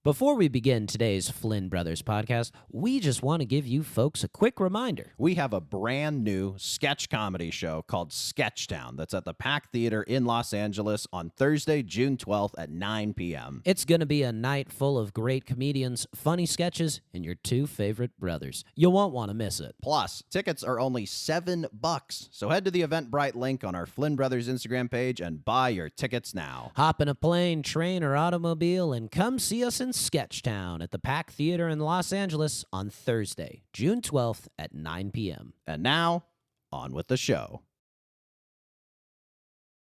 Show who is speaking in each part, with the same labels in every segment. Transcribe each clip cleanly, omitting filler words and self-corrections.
Speaker 1: Before we begin today's Flynn Brothers podcast, we just want to give you folks a quick reminder.
Speaker 2: We have a brand new sketch comedy show called Sketchtown that's at the Pack Theater in Los Angeles on Thursday, June 12th at 9 p.m.
Speaker 1: It's going to be a night full of great comedians, funny sketches, and your two favorite brothers. You won't want to miss it.
Speaker 2: Plus, tickets are only $7, so head to the Eventbrite link on our Flynn Brothers Instagram page and buy your tickets now.
Speaker 1: Hop in a plane, train, or automobile and come see us in Sketchtown at the Pack Theater in Los Angeles on Thursday, June 12th at 9 p.m.
Speaker 2: And now, on with the show.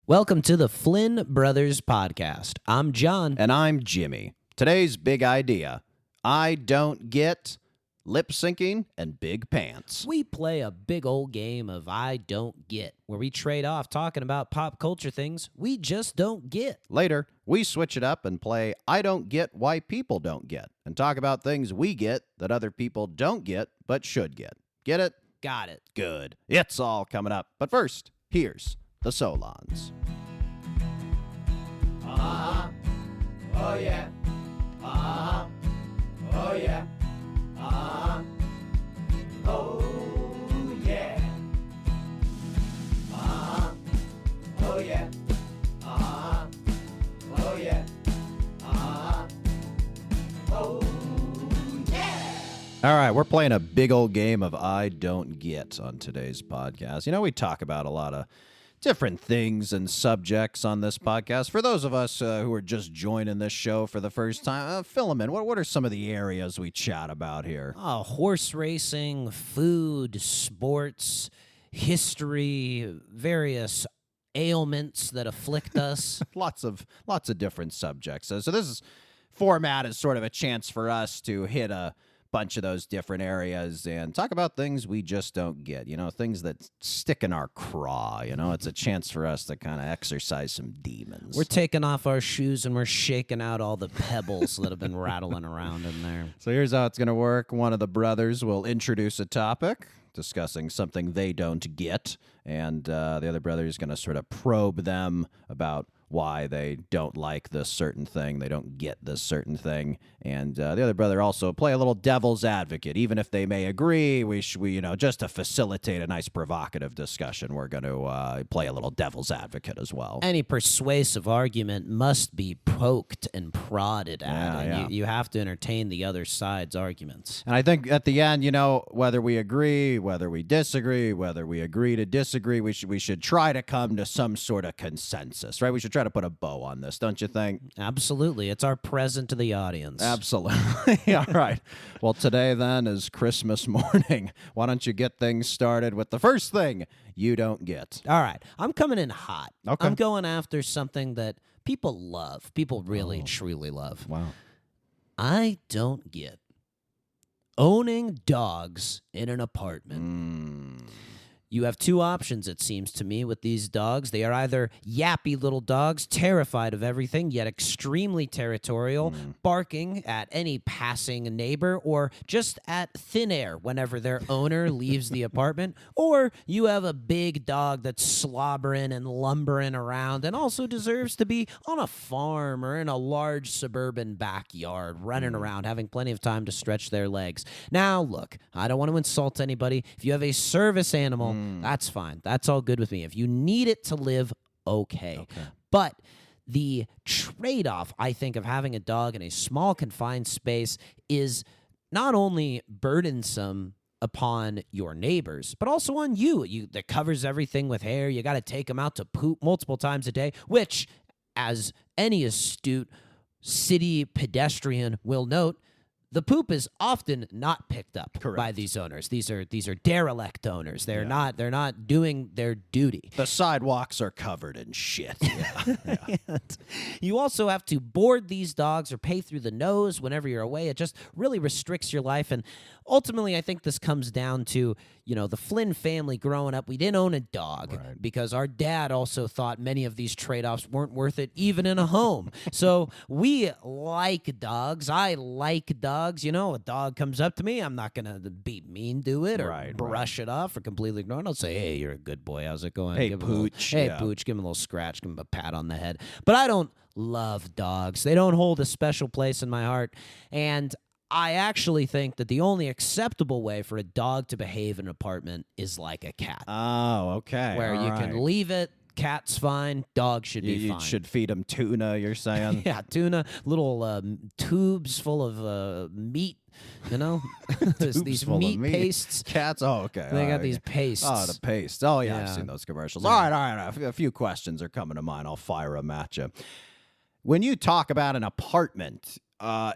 Speaker 1: Welcome to the Flynn Brothers podcast. I'm John.
Speaker 2: And I'm Jimmy. Today's big idea: I don't get lip syncing and big pants.
Speaker 1: We play a big old game of I don't get, where we trade off talking about pop culture things we just don't get.
Speaker 2: Later, we switch it up and play I don't get why people don't get, and talk about things we get that other people don't get but should get. Get it?
Speaker 1: Got it.
Speaker 2: Good. It's all coming up. But first, here's the Solons.
Speaker 3: Uh-huh. Oh yeah. Uh-huh. Oh yeah. Uh-huh. Oh yeah. Uh-huh. Oh yeah. Uh-huh. Oh yeah. Uh-huh. Oh yeah.
Speaker 2: All right, we're playing a big old game of I don't get on today's podcast. You know, we talk about a lot of different things and subjects on this podcast. For those of us who are just joining this show for the first time, fill them in. What are some of the areas we chat about here?
Speaker 1: Horse racing, food, sports, history, various ailments that afflict us.
Speaker 2: Lots of different subjects. So this format is sort of a chance for us to hit a bunch of those different areas and talk about things we just don't get, things that stick in our craw. It's a chance for us to kind of exercise some demons.
Speaker 1: We're taking off our shoes and we're shaking out all the pebbles that have been rattling around in there.
Speaker 2: So here's how it's going to work. One of the brothers will introduce a topic discussing something they don't get, and the other brother is going to sort of probe them about why they don't like this certain thing, they don't get this certain thing, and the other brother also play a little devil's advocate. Even if they may agree, we just to facilitate a nice provocative discussion, we're going to play a little devil's advocate as well.
Speaker 1: Any persuasive argument must be poked and prodded at, and you have to entertain the other side's arguments.
Speaker 2: And I think at the end, whether we agree, whether we disagree, whether we agree to disagree, we should try to come to some sort of consensus, right? We should try to put a bow on this, don't you think?
Speaker 1: Absolutely. It's our present to the audience.
Speaker 2: Absolutely. All right. Well, today then is Christmas morning. Why don't you get things started with the first thing you don't get?
Speaker 1: All right. I'm coming in hot.
Speaker 2: Okay.
Speaker 1: I'm going after something that people love. People really, truly love.
Speaker 2: Wow.
Speaker 1: I don't get owning dogs in an apartment. You have two options, it seems to me, with these dogs. They are either yappy little dogs, terrified of everything, yet extremely territorial, barking at any passing neighbor, or just at thin air whenever their owner leaves the apartment. Or you have a big dog that's slobbering and lumbering around and also deserves to be on a farm or in a large suburban backyard, running around, having plenty of time to stretch their legs. Now, look, I don't want to insult anybody. If you have a service animal, that's fine. That's all good with me. If you need it to live, okay. But the trade-off, I think, of having a dog in a small, confined space is not only burdensome upon your neighbors, but also on you. That covers everything with hair. You got to take them out to poop multiple times a day, which, as any astute city pedestrian will note, the poop is often not picked up by these owners. These are derelict owners. They're not doing their duty.
Speaker 2: The sidewalks are covered in shit. Yeah.
Speaker 1: You also have to board these dogs or pay through the nose whenever you're away. It just really restricts your life. And ultimately, I think this comes down to, the Flynn family growing up. We didn't own a dog because our dad also thought many of these trade-offs weren't worth it, even in a home. So we like dogs. I like dogs. dogs, a dog comes up to me, I'm not going to be mean to it or
Speaker 2: Right,
Speaker 1: brush it off or completely ignore it. I'll say, hey, you're a good boy. How's it going?
Speaker 2: Hey,
Speaker 1: Give him a little-
Speaker 2: Pooch.
Speaker 1: Hey,
Speaker 2: Yeah.
Speaker 1: Pooch. Give him a little scratch. Give him a pat on the head. But I don't love dogs. They don't hold a special place in my heart. And I actually think that the only acceptable way for a dog to behave in an apartment is like a cat,
Speaker 2: Oh, okay.
Speaker 1: where
Speaker 2: all
Speaker 1: you
Speaker 2: right.
Speaker 1: can leave it. Cat's fine. Dog should be
Speaker 2: You
Speaker 1: fine.
Speaker 2: should feed them tuna, you're saying?
Speaker 1: Yeah, tuna, little tubes full of meat, There's
Speaker 2: Tubes
Speaker 1: these
Speaker 2: full of
Speaker 1: meat
Speaker 2: meat.
Speaker 1: pastes.
Speaker 2: Cats? Oh, okay.
Speaker 1: They
Speaker 2: all
Speaker 1: got
Speaker 2: right.
Speaker 1: these pastes.
Speaker 2: Oh, the paste. Oh, yeah, I've
Speaker 1: Yeah.
Speaker 2: seen those commercials.
Speaker 1: Yeah.
Speaker 2: All right. A few questions are coming to mind. I'll fire them at you. When you talk about an apartment,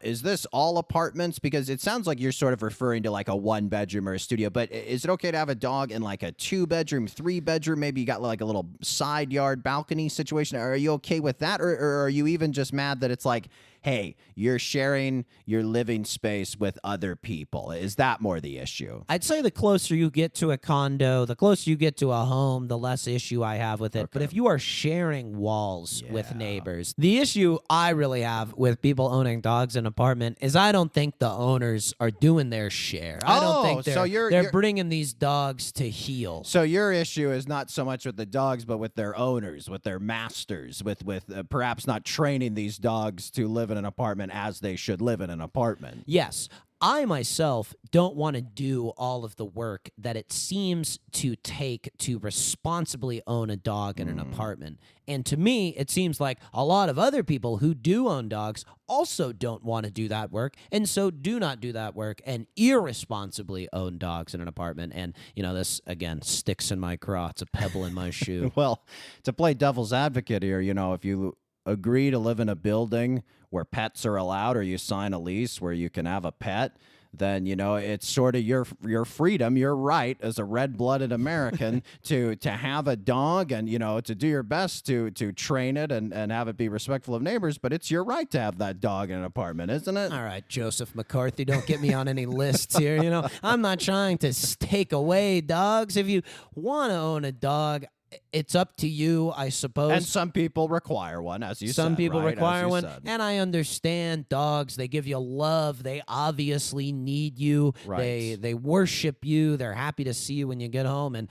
Speaker 2: is this all apartments? Because it sounds like you're sort of referring to like a 1-bedroom or a studio, but is it okay to have a dog in like a 2-bedroom, 3-bedroom? Maybe you got like a little side yard balcony situation. Are you okay with that? Or are you even just mad that it's like, hey, you're sharing your living space with other people? Is that more the issue?
Speaker 1: I'd say the closer you get to a condo, the closer you get to a home, the less issue I have with it. But if you are sharing walls with neighbors, the issue I really have with people owning dogs in an apartment is I don't think the owners are doing their share. I don't think
Speaker 2: so
Speaker 1: they're
Speaker 2: you're
Speaker 1: bringing these dogs to heel.
Speaker 2: So your issue is not so much with the dogs, but with their owners, with their masters, with perhaps not training these dogs to live in an apartment as they should live in an apartment.
Speaker 1: Yes. I myself don't want to do all of the work that it seems to take to responsibly own a dog in an apartment. And to me, it seems like a lot of other people who do own dogs also don't want to do that work, and so do not do that work and irresponsibly own dogs in an apartment. And, this, again, sticks in my craw. It's a pebble in my shoe.
Speaker 2: Well, to play devil's advocate here, if you agree to live in a building where pets are allowed, or you sign a lease where you can have a pet, then it's sort of your freedom, your right as a red-blooded American to have a dog and to do your best to train it and have it be respectful of neighbors. But it's your right to have that dog in an apartment, isn't it?
Speaker 1: All right, Joseph McCarthy, don't get me on any lists here. I'm not trying to take away dogs. If you want to own a dog, it's up to you, I suppose.
Speaker 2: And some people require one, as you said.
Speaker 1: Some people
Speaker 2: right?
Speaker 1: require
Speaker 2: As you
Speaker 1: one,
Speaker 2: said.
Speaker 1: and I understand dogs. They give you love. They obviously need you.
Speaker 2: Right.
Speaker 1: They worship you. They're happy to see you when you get home. And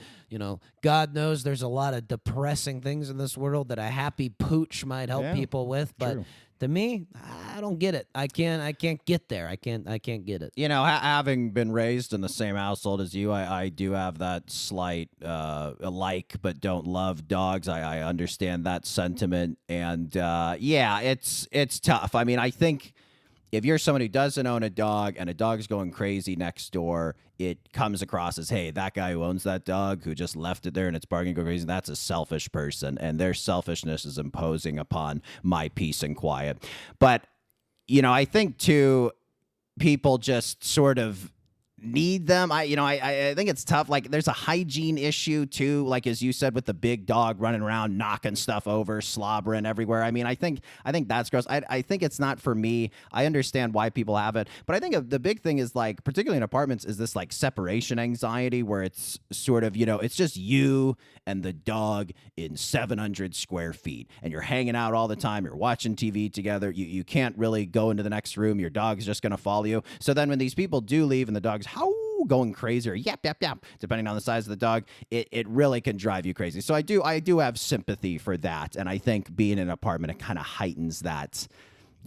Speaker 1: God knows there's a lot of depressing things in this world that a happy pooch might help
Speaker 2: Yeah,
Speaker 1: people with. But
Speaker 2: true.
Speaker 1: to me, I don't get it. I can't get there. I can't get it.
Speaker 2: Having been raised in the same household as you, I do have that slight like but don't love dogs. I understand that sentiment, and it's tough. I mean, I think if you're someone who doesn't own a dog and a dog's going crazy next door, it comes across as, hey, that guy who owns that dog who just left it there and it's barking going crazy, that's a selfish person, and their selfishness is imposing upon my peace and quiet. But, I think, too, people just sort of need them. I think it's tough. Like, there's a hygiene issue too, like as you said, with the big dog running around knocking stuff over, slobbering everywhere. I mean, I think that's gross. I think it's not for me. I understand why people have it, but I think the big thing is, like, particularly in apartments, is this like separation anxiety where it's sort of, it's just you and the dog in 700 square feet, and you're hanging out all the time, you're watching TV together, you can't really go into the next room, your dog's just going to follow you. So then when these people do leave and the dog's going crazy, or yap, depending on the size of the dog, it really can drive you crazy. So I do have sympathy for that, and I think being in an apartment, it kind of heightens that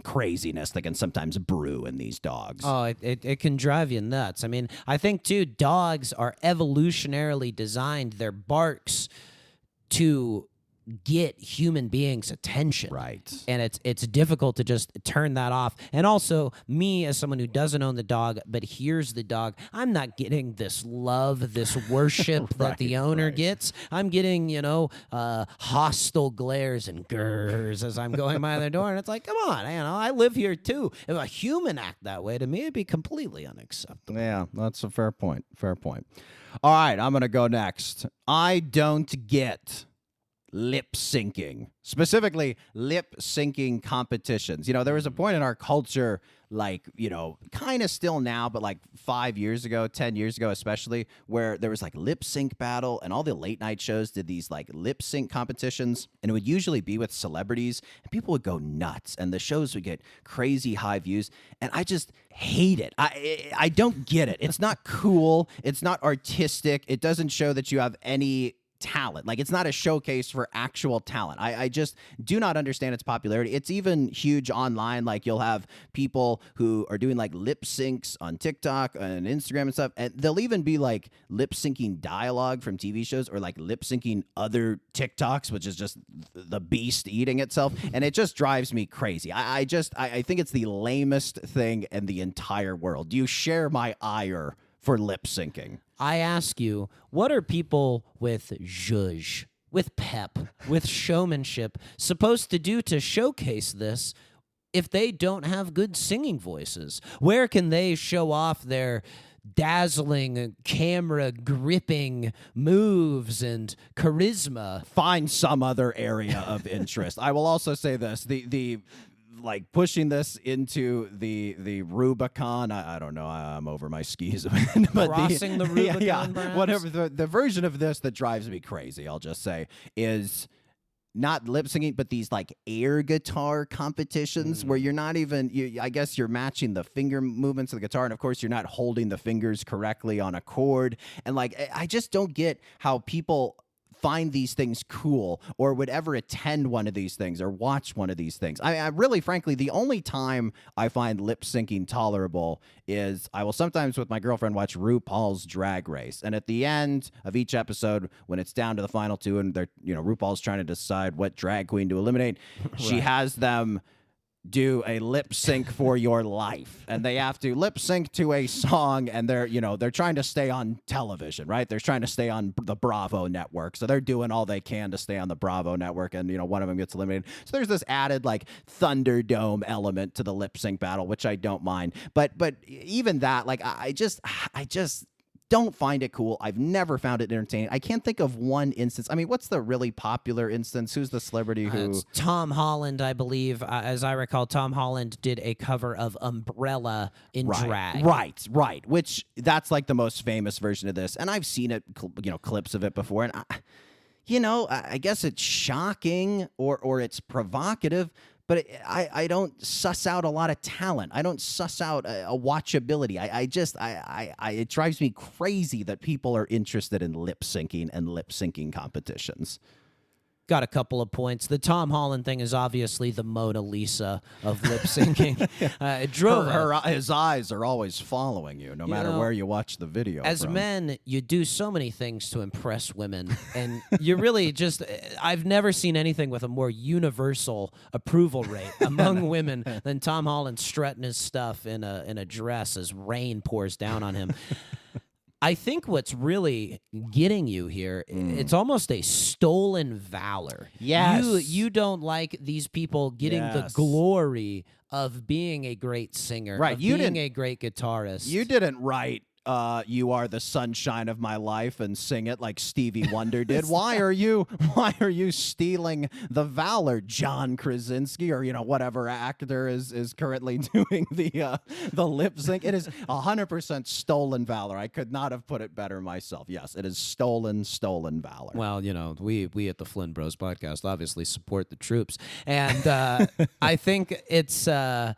Speaker 2: craziness that can sometimes brew in these dogs.
Speaker 1: Oh, it can drive you nuts. I mean, I think, too, dogs are evolutionarily designed, their barks, to get human beings' attention.
Speaker 2: Right.
Speaker 1: And it's difficult to just turn that off. And also, me as someone who doesn't own the dog but hears the dog, I'm not getting this love, this worship that the owner gets. I'm getting, hostile glares and gurrs as I'm going by their door. And it's like, come on, I live here too. If a human act that way to me, it'd be completely unacceptable.
Speaker 2: Yeah, that's a fair point. All right, I'm going to go next. I don't get lip syncing, specifically lip syncing competitions. You know, there was a point in our culture, like, you know, kind of still now, but like 5 years ago, 10 years ago, especially, where there was like lip sync battle and all the late night shows did these like lip sync competitions. And it would usually be with celebrities and people would go nuts and the shows would get crazy high views. And I just hate it. I don't get it. It's not cool. It's not artistic. It doesn't show that you have any talent. Like, it's not a showcase for actual talent. I just do not understand its popularity. It's even huge online. Like, you'll have people who are doing like lip syncs on TikTok and Instagram and stuff, and they'll even be like lip syncing dialogue from TV shows or like lip syncing other TikToks, which is just the beast eating itself. And it just drives me crazy. I think it's the lamest thing in the entire world. Do you share my ire for lip syncing?
Speaker 1: I ask you, what are people with zhuzh, with pep, with showmanship supposed to do to showcase this if they don't have good singing voices? Where can they show off their dazzling, camera-gripping moves and charisma?
Speaker 2: Find some other area of interest. I will also say this, the like pushing this into the Rubicon. I don't know. I'm over my skis. But
Speaker 1: Crossing the Rubicon, perhaps?
Speaker 2: Whatever. The version of this that drives me crazy, I'll just say, is not lip syncing, but these like air guitar competitions where you're not even, I guess you're matching the finger movements of the guitar. And of course, you're not holding the fingers correctly on a chord. And like, I just don't get how people find these things cool or would ever attend one of these things or watch one of these things. I really, frankly, the only time I find lip syncing tolerable is I will sometimes with my girlfriend watch RuPaul's Drag Race. And at the end of each episode, when it's down to the final two and they're, you know, RuPaul's trying to decide what drag queen to eliminate, she has them do a lip sync for your life, and they have to lip sync to a song, and they're trying to stay on television, right? They're trying to stay on the Bravo network, so they're doing all they can to stay on the Bravo network, and one of them gets eliminated. So there's this added like Thunderdome element to the lip sync battle, which I don't mind, but even that, like, I just don't find it cool. I've never found it entertaining. I can't think of one instance. I mean, what's the really popular instance? Who's the celebrity who?
Speaker 1: It's Tom Holland, I believe. As I recall, Tom Holland did a cover of Umbrella in drag.
Speaker 2: Right. Which that's like the most famous version of this, and I've seen it, clips of it before, and I guess it's shocking or it's provocative. But I don't suss out a lot of talent. I don't suss out a watchability. It drives me crazy that people are interested in lip syncing and lip syncing competitions.
Speaker 1: Got a couple of points. The Tom Holland thing is obviously the Mona Lisa of lip syncing. It drove
Speaker 2: his eyes are always following you, no matter where you watch the video.
Speaker 1: As
Speaker 2: from.
Speaker 1: Men, you do so many things to impress women, and you really just. I've never seen anything with a more universal approval rate among women than Tom Holland strutting his stuff in a dress as rain pours down on him. I think what's really getting you here, it's almost a stolen valor.
Speaker 2: Yes.
Speaker 1: You don't like these people getting the glory of being a great singer,
Speaker 2: right?
Speaker 1: Of being a great guitarist.
Speaker 2: You didn't write "You Are the Sunshine of My Life" and sing it like Stevie Wonder did. Why are you stealing the valor, John Krasinski, or whatever actor is currently doing the lip sync? It is 100% stolen valor. I could not have put it better myself. Yes, it is stolen valor.
Speaker 1: Well, we at the Flynn Bros podcast obviously support the troops, and I think it's I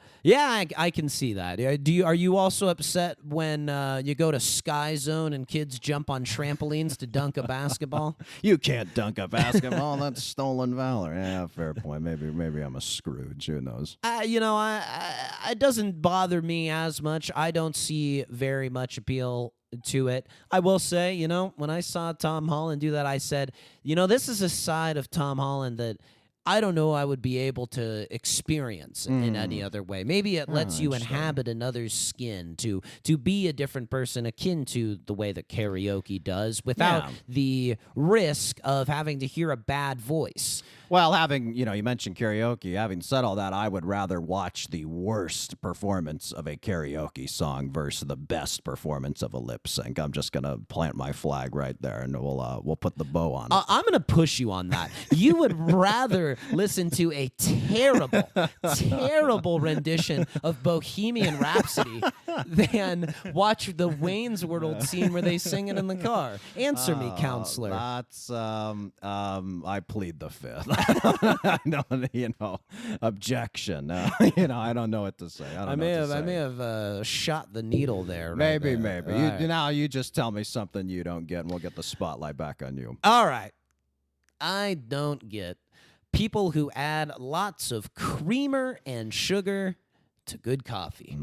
Speaker 1: can see that. Are you also upset when you go to Sky Zone and kids jump on trampolines to dunk a basketball?
Speaker 2: You can't dunk a basketball. That's stolen valor. Yeah, fair point. Maybe I'm a Scrooge. Who knows?
Speaker 1: It doesn't bother me as much. I don't see very much appeal to it. I will say, when I saw Tom Holland do that, I said, this is a side of Tom Holland that I don't know I would be able to experience in any other way. Maybe it lets you inhabit another's skin, to be a different person, akin to the way that karaoke does, without the risk of having to hear a bad voice.
Speaker 2: Well, you mentioned karaoke. Having said all that, I would rather watch the worst performance of a karaoke song versus the best performance of a lip sync. I'm just gonna plant my flag right there, and we'll put the bow on it.
Speaker 1: I'm going to push you on that. You would rather listen to a terrible, terrible rendition of Bohemian Rhapsody than watch the Wayne's World scene where they sing it in the car. Answer me, counselor.
Speaker 2: That's I plead the fifth. No, objection. I don't know what to say. I may
Speaker 1: have shot the needle there.
Speaker 2: Maybe.
Speaker 1: Right.
Speaker 2: Now you just tell me something you don't get, and we'll get the spotlight back on you.
Speaker 1: All right. I don't get people who add lots of creamer and sugar to good coffee.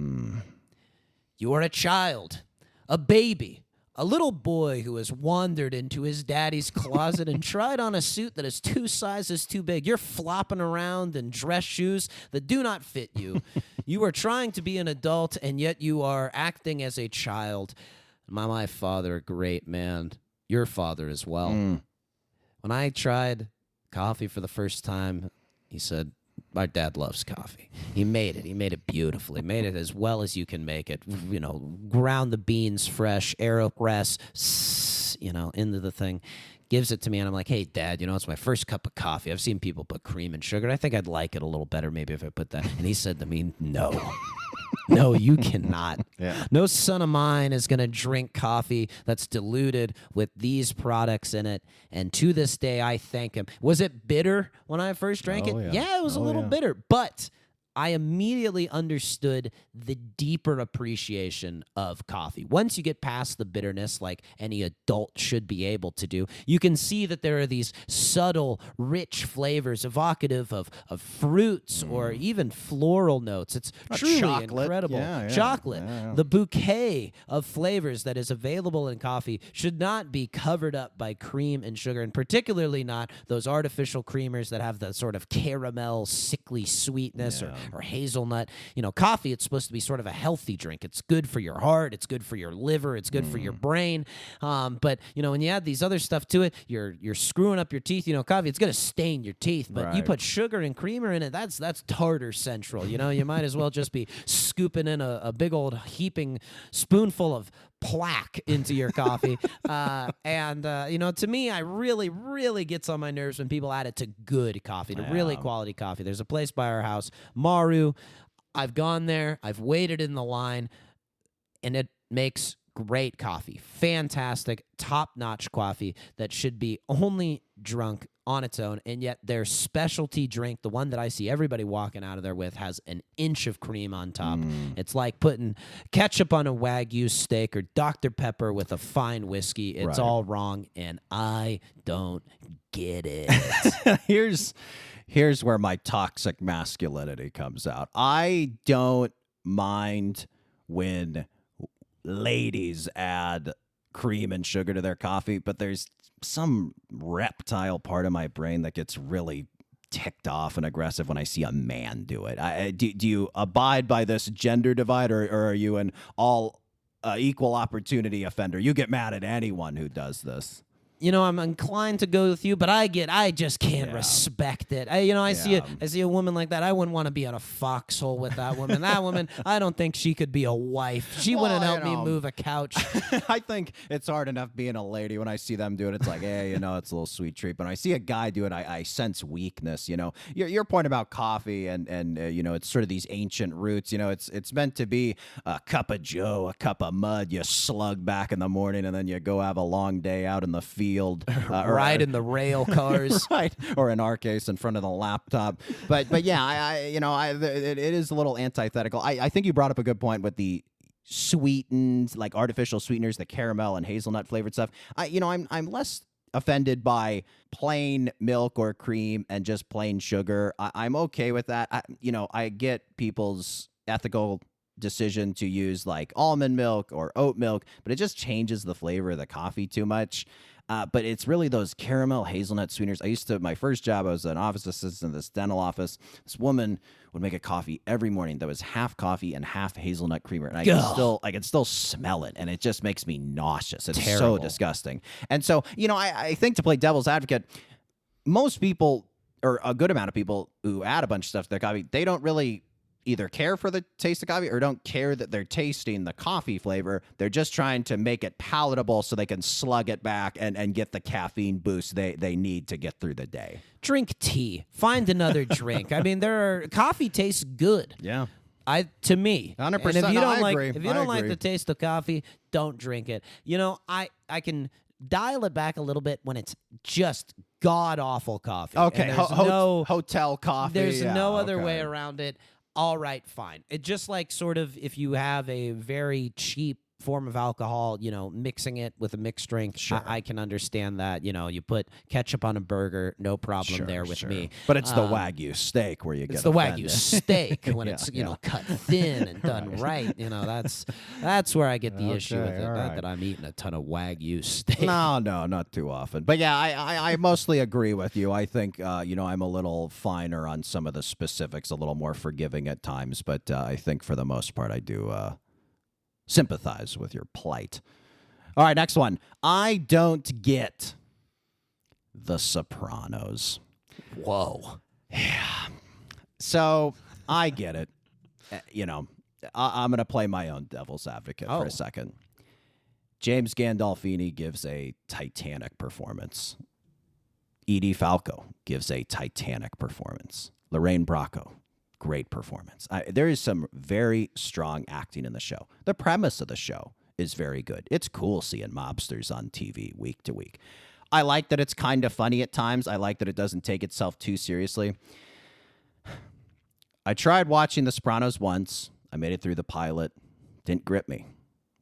Speaker 1: You are a child, a baby, a little boy who has wandered into his daddy's closet and tried on a suit that is 2 sizes too big. You're flopping around in dress shoes that do not fit you. You are trying to be an adult, and yet you are acting as a child. My father, great man. Your father as well. When I tried coffee for the first time, he said, my dad loves coffee. He made it. He made it beautifully. Made it as well as you can make it. Ground the beans fresh, AeroPress, into the thing. Gives it to me, and I'm like, hey, Dad, it's my first cup of coffee. I've seen people put cream and sugar. I think I'd like it a little better maybe if I put that. And he said to me, no. No, you cannot.
Speaker 2: Yeah.
Speaker 1: No son of mine is going to drink coffee that's diluted with these products in it. And to this day, I thank him. Was it bitter when I first drank it?
Speaker 2: Yeah.
Speaker 1: It was a little bitter. But I immediately understood the deeper appreciation of coffee. Once you get past the bitterness, like any adult should be able to do, you can see that there are these subtle, rich flavors evocative of fruits or even floral notes. It's truly
Speaker 2: chocolate.
Speaker 1: incredible.
Speaker 2: Yeah.
Speaker 1: Chocolate.
Speaker 2: Yeah.
Speaker 1: The bouquet of flavors that is available in coffee should not be covered up by cream and sugar, and particularly not those artificial creamers that have the sort of caramel, sickly sweetness or hazelnut. Coffee, it's supposed to be sort of a healthy drink. It's good for your heart. It's good for your liver. It's good for your brain. But, when you add these other stuff to it, you're screwing up your teeth. Coffee, it's going to stain your teeth. But you put sugar and creamer in it, that's tartar central. You might as well just be scooping in a big old heaping spoonful of plaque into your coffee. To me, I really gets on my nerves when people add it to good coffee, to really quality coffee. There's a place by our house, Maru. I've gone there. I've waited in the line, and it makes great coffee. Fantastic, top-notch coffee that should be only drunk on its own, and yet their specialty drink, the one that I see everybody walking out of there with, has an inch of cream on top. It's like putting ketchup on a Wagyu steak or Dr. Pepper with a fine whiskey. It's all wrong, and I don't get it.
Speaker 2: Here's where my toxic masculinity comes out. I don't mind when ladies add cream and sugar to their coffee, but there's some reptile part of my brain that gets really ticked off and aggressive when I see a man do it. Do you abide by this gender divide, or are you an all equal opportunity offender? You get mad at anyone who does this.
Speaker 1: I'm inclined to go with you, but I just can't respect it. I see a woman like that. I wouldn't want to be on a foxhole with that woman. That woman, I don't think she could be a wife. She wouldn't help me move a couch.
Speaker 2: I think it's hard enough being a lady. When I see them do it, it's like, hey, it's a little sweet treat. But when I see a guy do it, I sense weakness. Your point about coffee and it's sort of these ancient roots. It's meant to be a cup of joe, a cup of mud. You slug back in the morning, and then you go have a long day out in the field.
Speaker 1: Ride in the rail cars.
Speaker 2: Right. Or in our case, in front of the laptop. But yeah, it is a little antithetical. I think you brought up a good point with the sweetened, like artificial sweeteners, the caramel and hazelnut flavored stuff. I'm less offended by plain milk or cream and just plain sugar. I'm okay with that. I get people's ethical decision to use like almond milk or oat milk, but it just changes the flavor of the coffee too much. But it's really those caramel hazelnut sweeteners. My first job, I was an office assistant in this dental office. This woman would make a coffee every morning that was half coffee and half hazelnut creamer. And I can still smell it, and it just makes me nauseous. It's so disgusting. And so, I think to play devil's advocate, most people or a good amount of people who add a bunch of stuff to their coffee, they don't really either care for the taste of coffee or don't care that they're tasting the coffee flavor. They're just trying to make it palatable so they can slug it back and get the caffeine boost they need to get through the day.
Speaker 1: Drink tea. Find another drink. I mean, coffee tastes good.
Speaker 2: Yeah.
Speaker 1: To me,
Speaker 2: 100%.
Speaker 1: And if you
Speaker 2: No,
Speaker 1: don't
Speaker 2: I
Speaker 1: like,
Speaker 2: agree.
Speaker 1: if you
Speaker 2: I
Speaker 1: don't like
Speaker 2: agree.
Speaker 1: the taste of coffee, don't drink it. You know, I can dial it back a little bit when it's just god awful coffee.
Speaker 2: Okay.
Speaker 1: And there's no
Speaker 2: hotel coffee.
Speaker 1: There's
Speaker 2: Yeah,
Speaker 1: no other
Speaker 2: okay.
Speaker 1: way around it. All right, fine. It just like sort of if you have a very cheap form of alcohol, you know, mixing it with a mixed drink,
Speaker 2: Sure.
Speaker 1: I can understand that. You know, you put ketchup on a burger, no problem there with me.
Speaker 2: But it's the Wagyu steak where you get
Speaker 1: It's the
Speaker 2: offended.
Speaker 1: Wagyu steak when
Speaker 2: Yeah,
Speaker 1: it's, you know, cut thin and done right. You know, that's where I get the issue with
Speaker 2: Okay,
Speaker 1: it.
Speaker 2: all
Speaker 1: Not
Speaker 2: right.
Speaker 1: that I'm eating a ton of Wagyu steak.
Speaker 2: No, not too often. But yeah, I mostly agree with you. I think, you know, I'm a little finer on some of the specifics, a little more forgiving at times. But I think for the most part, I do sympathize with your plight. All right, next one. I don't get The Sopranos.
Speaker 1: Whoa.
Speaker 2: So I get it. You know, I'm going to play my own devil's advocate for
Speaker 1: Oh.
Speaker 2: a second. James Gandolfini gives a titanic performance. Edie Falco gives a titanic performance. Lorraine Bracco, great performance. There is some very strong acting in the show. The premise of the show is very good. It's cool seeing mobsters on TV week to week. I like that it's kind of funny at times. I like that it doesn't take itself too seriously. I tried watching The Sopranos once. I made it through the pilot. Didn't grip me.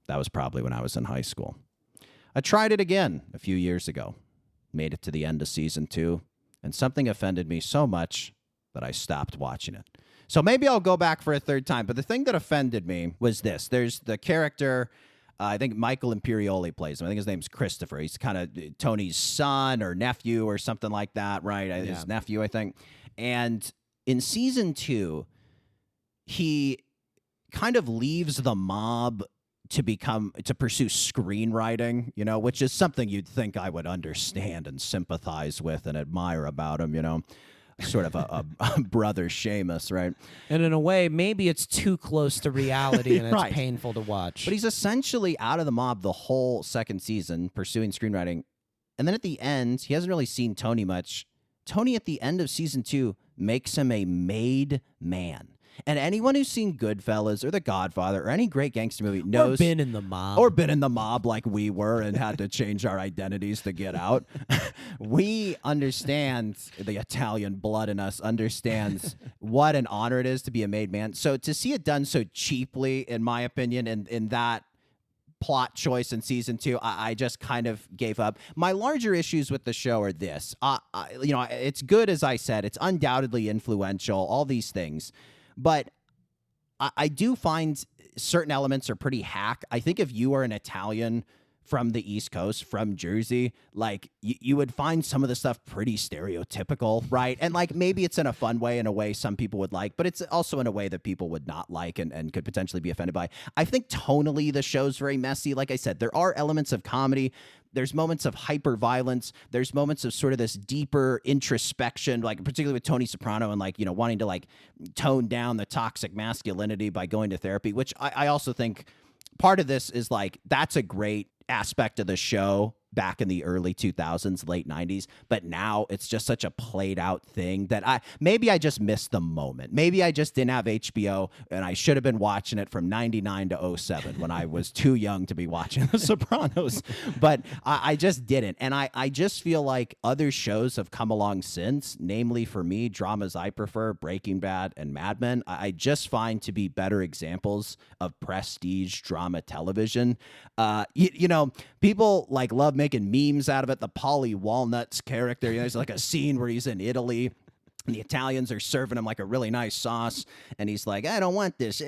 Speaker 2: That was probably when I was in high school. I tried it again a few years ago. Made it to the end of season 2, and something offended me so much that I stopped watching it. So maybe I'll go back for a third time. But the thing that offended me was this. There's the character, I think Michael Imperioli plays him. I think his name's Christopher. He's kind of Tony's son or nephew or something like that, right?
Speaker 1: Yeah.
Speaker 2: His nephew, I think. And in season 2, he kind of leaves the mob to pursue screenwriting, you know, which is something you'd think I would understand and sympathize with and admire about him, you know, sort of a brother Seamus, right?
Speaker 1: And in a way, maybe it's too close to reality and it's
Speaker 2: Right.
Speaker 1: painful to watch.
Speaker 2: But he's essentially out of the mob the whole second season pursuing screenwriting. And then at the end, he hasn't really seen Tony much. Tony at the end of season 2 makes him a made man. And anyone who's seen Goodfellas or The Godfather or any great gangster movie knows...
Speaker 1: Or been in the mob.
Speaker 2: Or been in the mob like we were and had to change our identities to get out. We understand, the Italian blood in us understands what an honor it is to be a made man. So to see it done so cheaply, in my opinion, in that plot choice in season 2, I just kind of gave up. My larger issues with the show are this. You know, it's good, as I said. It's undoubtedly influential, all these things. But I do find certain elements are pretty hack. I think if you are an Italian from the East Coast, from Jersey, like you would find some of the stuff pretty stereotypical, right? And like maybe it's in a fun way, in a way some people would like, but it's also in a way that people would not like and could potentially be offended by. I think tonally the show's very messy. Like I said, there are elements of comedy. There's moments of hyper violence. There's moments of sort of this deeper introspection, like particularly with Tony Soprano and like, you know, wanting to like tone down the toxic masculinity by going to therapy, which I also think part of this is like, that's a great aspect of the show back in the early 2000s, late 90s. But now it's just such a played out thing that maybe I just missed the moment. Maybe I just didn't have HBO and I should have been watching it from 99 to 07 when I was too young to be watching The Sopranos. But I just didn't. And I just feel like other shows have come along since, namely for me, dramas I prefer, Breaking Bad and Mad Men, I just find to be better examples of prestige drama television. You know, people like love making memes out of it. The Polly Walnuts character, you know, there's like a scene where he's in Italy and the Italians are serving him like a really nice sauce. And he's like, I don't want this.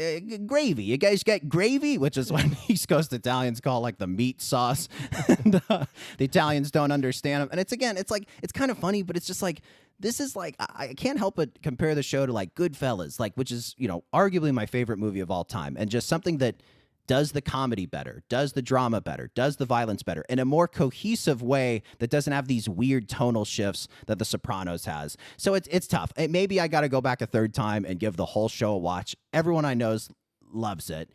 Speaker 2: Gravy. You guys got gravy? Which is what East Coast Italians call like the meat sauce. And the Italians don't understand him. And it's kind of funny, but it's just like, this is like, I can't help but compare the show to like Goodfellas, like, which is, you know, arguably my favorite movie of all time. And just something that does the comedy better, does the drama better, does the violence better in a more cohesive way that doesn't have these weird tonal shifts that The Sopranos has. So it's tough. Maybe I got to go back a third time and give the whole show a watch. Everyone I know loves it.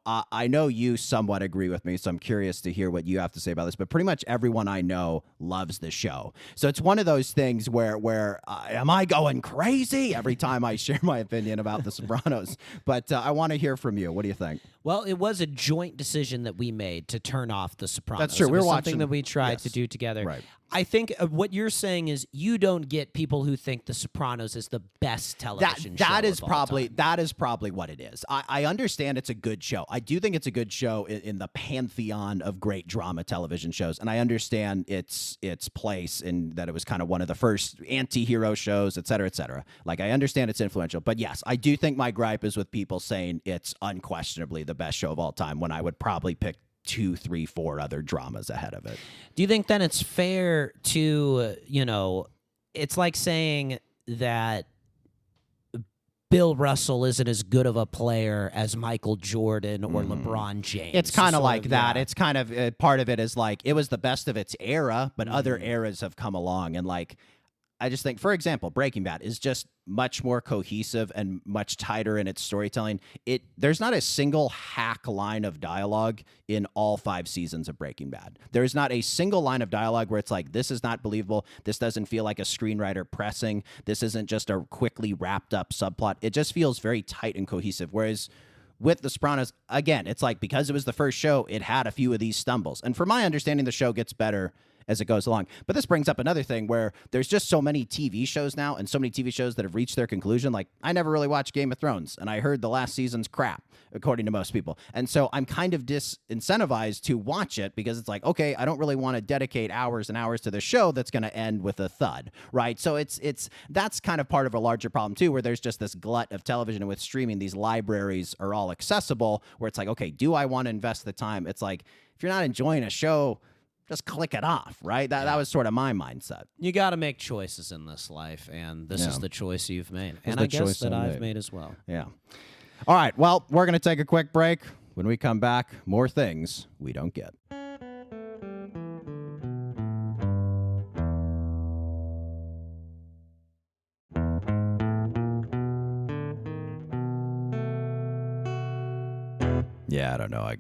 Speaker 2: I know you somewhat agree with me, so I'm curious to hear what you have to say about this, but pretty much everyone I know loves the show. So it's one of those things where am I going crazy every time I share my opinion about The Sopranos? But I want to hear from you. What do you think?
Speaker 1: Well, it was a joint decision that we made to turn off The Sopranos.
Speaker 2: That's true.
Speaker 1: It
Speaker 2: We
Speaker 1: was
Speaker 2: were
Speaker 1: something
Speaker 2: watching-
Speaker 1: that we tried
Speaker 2: yes.
Speaker 1: to do together.
Speaker 2: Right.
Speaker 1: I think what you're saying is you don't get people who think The Sopranos is the best television show.
Speaker 2: That is
Speaker 1: of all
Speaker 2: probably
Speaker 1: time.
Speaker 2: that is probably what it is. I understand it's a good show. I do think it's a good show in the pantheon of great drama television shows, and I understand its place in that it was kind of one of the first anti-hero shows, et cetera, et cetera. Like, I understand it's influential, but yes, I do think my gripe is with people saying it's unquestionably the best show of all time when I would probably pick 2, 3, 4 other dramas ahead of it.
Speaker 1: Do you think then it's fair to, it's like saying that Bill Russell isn't as good of a player as Michael Jordan or LeBron James?
Speaker 2: It's kind of
Speaker 1: Sort
Speaker 2: like that.
Speaker 1: yeah.
Speaker 2: It's kind of part of it is like it was the best of its era, but other eras have come along. And like, I just think, for example, Breaking Bad is just much more cohesive and much tighter in its storytelling. There's not a single hack line of dialogue in all 5 seasons of Breaking Bad. There's not a single line of dialogue where it's like, this is not believable. This doesn't feel like a screenwriter pressing. This isn't just a quickly wrapped up subplot. It just feels very tight and cohesive. Whereas with The Sopranos, again, it's like because it was the first show, it had a few of these stumbles. And from my understanding, the show gets better as it goes along. But this brings up another thing where there's just so many TV shows now and so many TV shows that have reached their conclusion. Like, I never really watched Game of Thrones, and I heard the last season's crap, according to most people. And so I'm kind of disincentivized to watch it because it's like, okay, I don't really want to dedicate hours and hours to the show that's going to end with a thud, right? So that's kind of part of a larger problem too, where there's just this glut of television, and with streaming, these libraries are all accessible, where it's like, okay, do I want to invest the time? It's like, if you're not enjoying a show, just click it off, right? That was sort of my mindset.
Speaker 1: You got to make choices in this life, and this
Speaker 2: Yeah.
Speaker 1: is the choice you've made.
Speaker 2: It's
Speaker 1: And
Speaker 2: the
Speaker 1: I guess
Speaker 2: choice
Speaker 1: that
Speaker 2: I
Speaker 1: I've
Speaker 2: made.
Speaker 1: made as well.
Speaker 2: Yeah. All right. Well, we're going to take a quick break. When we come back, more things we don't get. Yeah, I don't know. I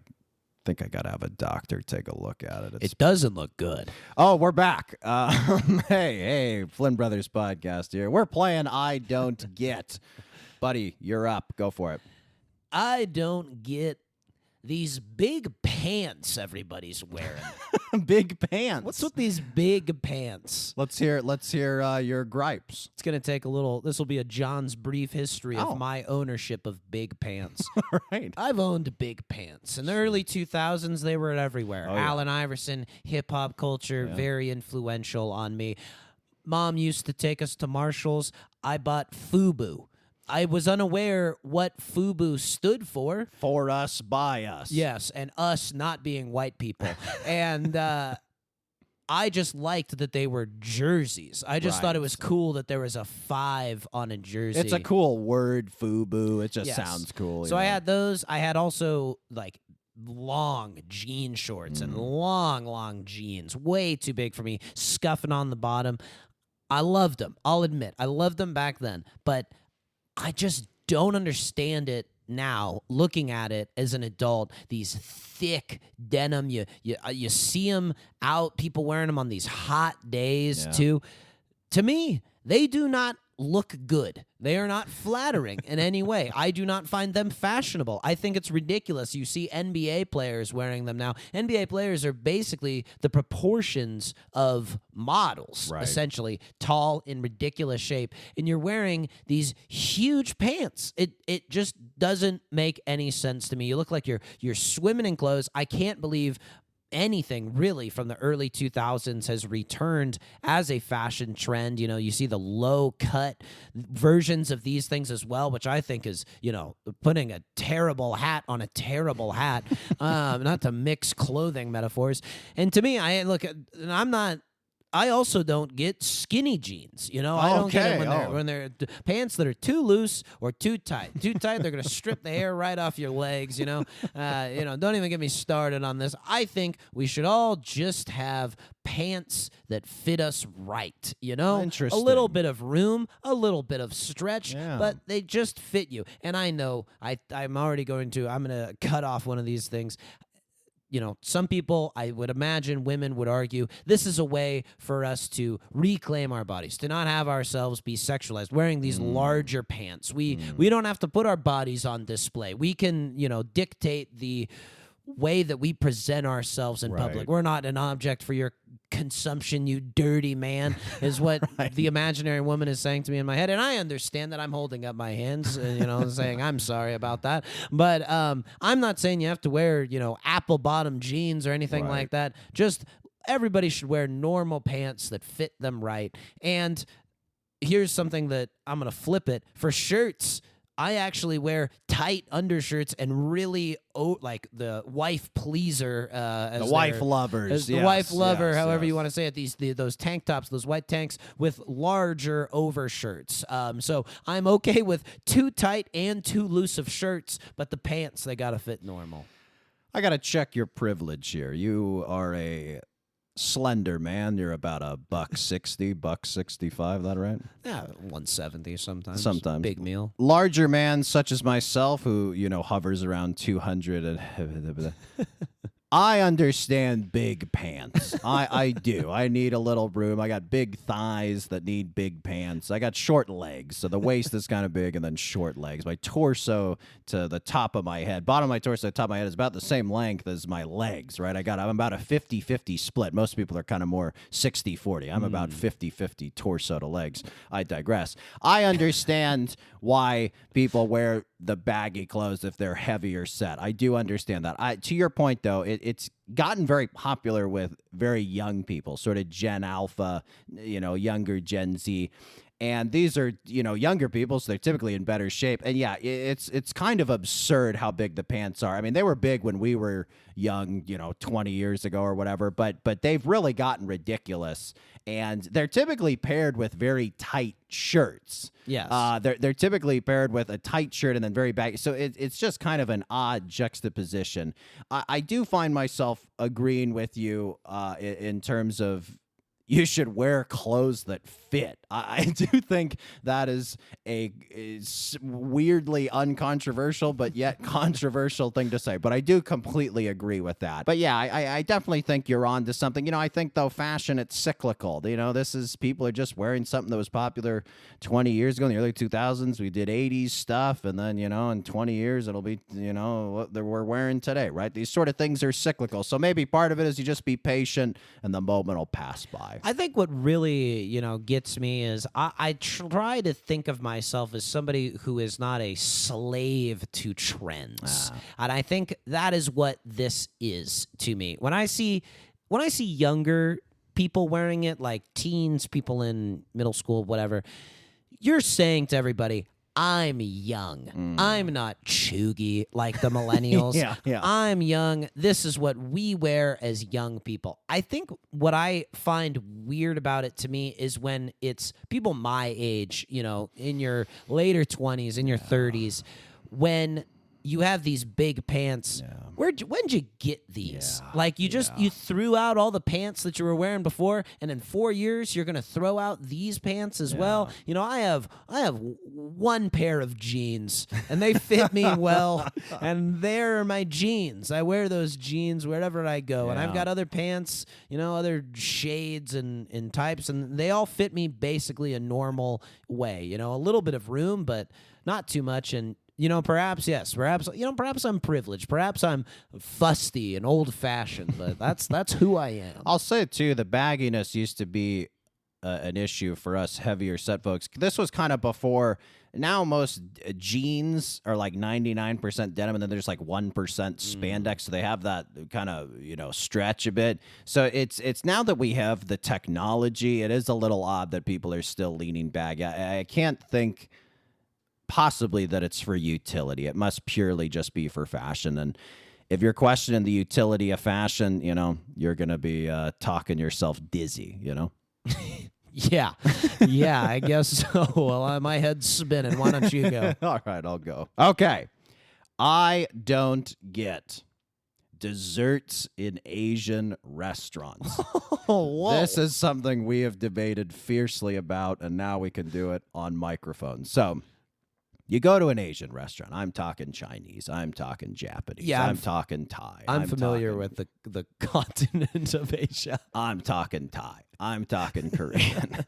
Speaker 2: think I got to have a doctor take a look at it.
Speaker 1: It doesn't look good.
Speaker 2: Oh, we're back. Hey, Flynn Brothers podcast here. We're playing I Don't Get. Buddy, you're up. Go for it.
Speaker 1: I don't get these big pants everybody's wearing.
Speaker 2: Big pants.
Speaker 1: What's with these big pants?
Speaker 2: Let's hear your gripes.
Speaker 1: It's going to take a little. This will be a John's brief history
Speaker 2: Oh.
Speaker 1: of my ownership of big pants.
Speaker 2: All right.
Speaker 1: I've owned big pants. In the early 2000s, they were everywhere.
Speaker 2: Oh, yeah.
Speaker 1: Allen Iverson, hip hop culture,
Speaker 2: Yeah.
Speaker 1: very influential on me. Mom used to take us to Marshall's. I bought FUBU. I was unaware what FUBU stood for.
Speaker 2: For us, by us.
Speaker 1: Yes, and us not being white people. And I just liked that they were jerseys. I just thought it
Speaker 2: Right.
Speaker 1: was cool that there was a 5 on a jersey.
Speaker 2: It's a cool word, FUBU. It just
Speaker 1: Yes.
Speaker 2: sounds cool.
Speaker 1: So
Speaker 2: you
Speaker 1: I
Speaker 2: know?
Speaker 1: had those. I had also like long jean shorts and long jeans, way too big for me, scuffing on the bottom. I loved them. I'll admit, I loved them back then, but I just don't understand it now. Looking at it as an adult, these thick denim, you see them out, people wearing them on these hot days
Speaker 2: Yeah.
Speaker 1: too. To me, they do not look good. They are not flattering in any way. I do not find them fashionable. I think it's ridiculous. You see NBA players wearing them now. NBA players are basically the proportions of models,
Speaker 2: Right.
Speaker 1: essentially, tall in ridiculous shape, and you're wearing these huge pants. It just doesn't make any sense to me. You look like you're swimming in clothes. I can't believe anything really from the early 2000s has returned as a fashion trend. You see the low cut versions of these things as well, which I think is, putting a terrible hat on a terrible hat, not to mix clothing metaphors. And to me, I'm not I also don't get skinny jeans. I don't get them when they're pants that are too loose or too tight. Too tight, they're gonna strip the hair right off your legs. Don't even get me started on this. I think we should all just have pants that fit us right.
Speaker 2: Interesting.
Speaker 1: A little bit of room, a little bit of stretch,
Speaker 2: Yeah.
Speaker 1: but they just fit you. And I know I'm gonna cut off one of these things. Some people, I would imagine women would argue, this is a way for us to reclaim our bodies, to not have ourselves be sexualized, wearing these larger pants. We don't have to put our bodies on display. We can, dictate the way that we present ourselves in public. We're not an object for your consumption, you dirty man, is what the imaginary woman is saying to me in my head. And I understand that. I'm holding up my hands, saying I'm sorry about that. But I'm not saying you have to wear, apple bottom jeans or anything like that. Just everybody should wear normal pants that fit them right. And here's something that I'm going to flip it. For shirts, I actually wear tight undershirts and really like the wife pleaser,
Speaker 2: the wife lovers,
Speaker 1: the wife lover, however you want to say it. Those tank tops, those white tanks with larger overshirts. So I'm okay with too tight and too loose of shirts, but the pants, they gotta fit normal.
Speaker 2: I gotta check your privilege here. You are a slender man. You're about $160, $165. That right?
Speaker 1: Yeah, 170 sometimes.
Speaker 2: Sometimes.
Speaker 1: Big meal.
Speaker 2: Larger man such as myself, who hovers around 200. I understand big pants. I do. I need a little room. I got big thighs that need big pants. I got short legs, so the waist is kind of big and then short legs. My torso to the top of my head, bottom of my torso to the top of my head is about the same length as my legs, right? I'm about a 50-50 split. Most people are kind of more 60-40. I'm about 50-50 torso to legs. I digress. I understand why people wear the baggy clothes if they're heavier set. I do understand that. To your point, though, it's gotten very popular with very young people, sort of Gen Alpha, younger Gen Z. And these are, younger people, so they're typically in better shape. And yeah, it's kind of absurd how big the pants are. I mean, they were big when we were young, 20 years ago or whatever, but they've really gotten ridiculous. And they're typically paired with very tight shirts.
Speaker 1: Yes.
Speaker 2: They're typically paired with a tight shirt and then very baggy. So it's just kind of an odd juxtaposition. I do find myself agreeing with you in terms of you should wear clothes that fit. I do think that is a weirdly uncontroversial, but yet controversial thing to say. But I do completely agree with that. But yeah, I definitely think you're on to something. I think, though, fashion, it's cyclical. This is people are just wearing something that was popular 20 years ago in the early 2000s. We did 80s stuff. And then, in 20 years, it'll be, what we're wearing today, right? These sort of things are cyclical. So maybe part of it is you just be patient and the moment will pass by.
Speaker 1: I think what really, gets me is I try to think of myself as somebody who is not a slave to trends. And I think that is what this is to me. When I see younger people wearing it, like teens, people in middle school, whatever, you're saying to everybody, I'm young. I'm not chuggy like the millennials.
Speaker 2: Yeah.
Speaker 1: I'm young. This is what we wear as young people. I think what I find weird about it to me is when it's people my age, in your later 20s, in your 30s, when you have these big pants. Yeah. When'd you get these?
Speaker 2: Yeah.
Speaker 1: Like you threw out all the pants that you were wearing before, and in 4 years you're gonna throw out these pants as well. I have one pair of jeans, and they fit me well, and they're my jeans. I wear those jeans wherever I go, and I've got other pants, other shades and types, and they all fit me basically a normal way. A little bit of room, but not too much, and perhaps I'm privileged. Perhaps I'm fusty and old-fashioned, but that's who I am.
Speaker 2: I'll say, too, the bagginess used to be an issue for us heavier set folks. This was kind of before. Now most jeans are like 99% denim, and then there's like 1% spandex, so they have that kind of stretch a bit. So it's now that we have the technology, it is a little odd that people are still leaning baggy. I can't think possibly that it's for utility. It must purely just be for fashion. And if you're questioning the utility of fashion, you're going to be talking yourself dizzy,
Speaker 1: Yeah. Yeah, I guess so. Well, my head's spinning. Why don't you go?
Speaker 2: All right, I'll go. Okay. I don't get desserts in Asian restaurants.
Speaker 1: Oh, whoa.
Speaker 2: This is something we have debated fiercely about, and now we can do it on microphone. So, you go to an Asian restaurant. I'm talking Chinese. I'm talking Japanese.
Speaker 1: Yeah,
Speaker 2: I'm talking Thai.
Speaker 1: I'm familiar
Speaker 2: talking-
Speaker 1: with the continent of Asia.
Speaker 2: I'm talking Thai. I'm talking Korean.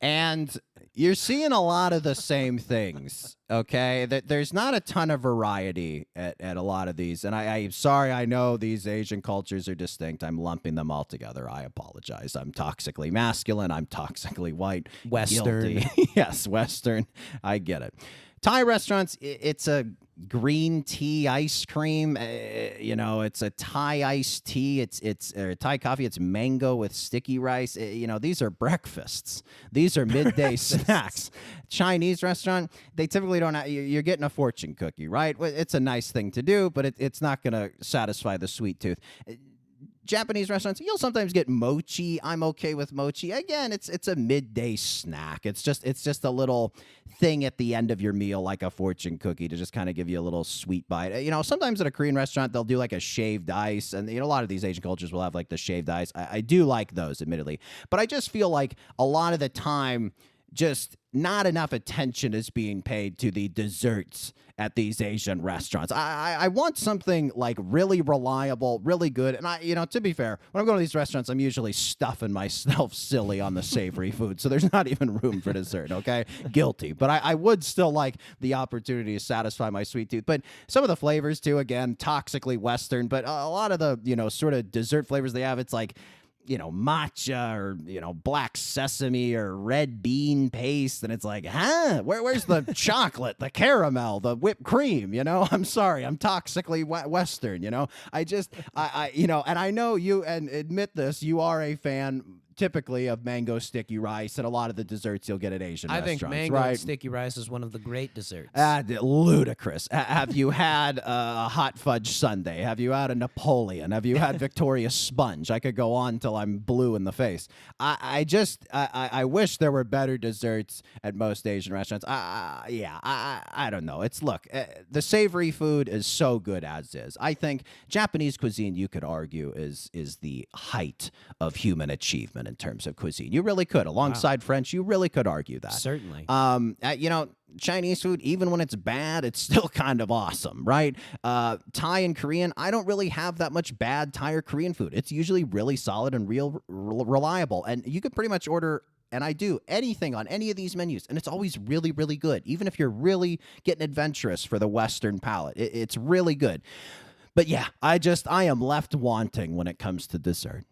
Speaker 2: And you're seeing a lot of the same things, okay? There's not a ton of variety at a lot of these. And I'm sorry, I know these Asian cultures are distinct. I'm lumping them all together. I apologize. I'm toxically masculine. I'm toxically white.
Speaker 1: Western.
Speaker 2: Guilty. Yes, Western. I get it. Thai restaurants, it's a green tea ice cream. It's a Thai iced tea. It's Thai coffee. It's mango with sticky rice. These are breakfasts. These are midday snacks. Chinese restaurant, they typically don't. You're getting a fortune cookie, right? It's a nice thing to do, but it's not going to satisfy the sweet tooth. Japanese restaurants, you'll sometimes get mochi. I'm okay with mochi. Again, it's a midday snack. It's just a little thing at the end of your meal, like a fortune cookie, to just kind of give you a little sweet bite. Sometimes at a Korean restaurant, they'll do like a shaved ice, and a lot of these Asian cultures will have like the shaved ice. I do like those, admittedly, but I just feel like a lot of the time, just not enough attention is being paid to the desserts at these Asian restaurants. I want something like really reliable, really good. And to be fair, when I'm going to these restaurants, I'm usually stuffing myself silly on the savory food. So there's not even room for dessert. Okay. Guilty. But I would still like the opportunity to satisfy my sweet tooth. But some of the flavors too, again, toxically Western, but a lot of the, sort of dessert flavors they have, it's like, matcha or, black sesame or red bean paste. And it's like, where's the chocolate, the caramel, the whipped cream? I'm sorry. I'm toxically Western, I and I know you, and admit this, you are a fan typically of mango sticky rice and a lot of the desserts you'll get at Asian
Speaker 1: I
Speaker 2: restaurants.
Speaker 1: think mango
Speaker 2: right?
Speaker 1: and sticky rice is one of the great desserts.
Speaker 2: Ludicrous. Have you had a hot fudge sundae? Have you had a Napoleon? Have you had Victoria sponge? I could go on till I'm blue in the face. I wish there were better desserts at most Asian restaurants. I don't know. The savory food is so good as is. I think Japanese cuisine, you could argue, is the height of human achievement in terms of cuisine. You really could. Alongside French, you really could argue that.
Speaker 1: Certainly.
Speaker 2: Chinese food, even when it's bad, it's still kind of awesome, right? Thai and Korean, I don't really have that much bad Thai or Korean food. It's usually really solid and reliable. And you could pretty much order, and I do, anything on any of these menus, and it's always really, really good. Even if you're really getting adventurous for the Western palate, it's really good. But yeah, I am left wanting when it comes to dessert.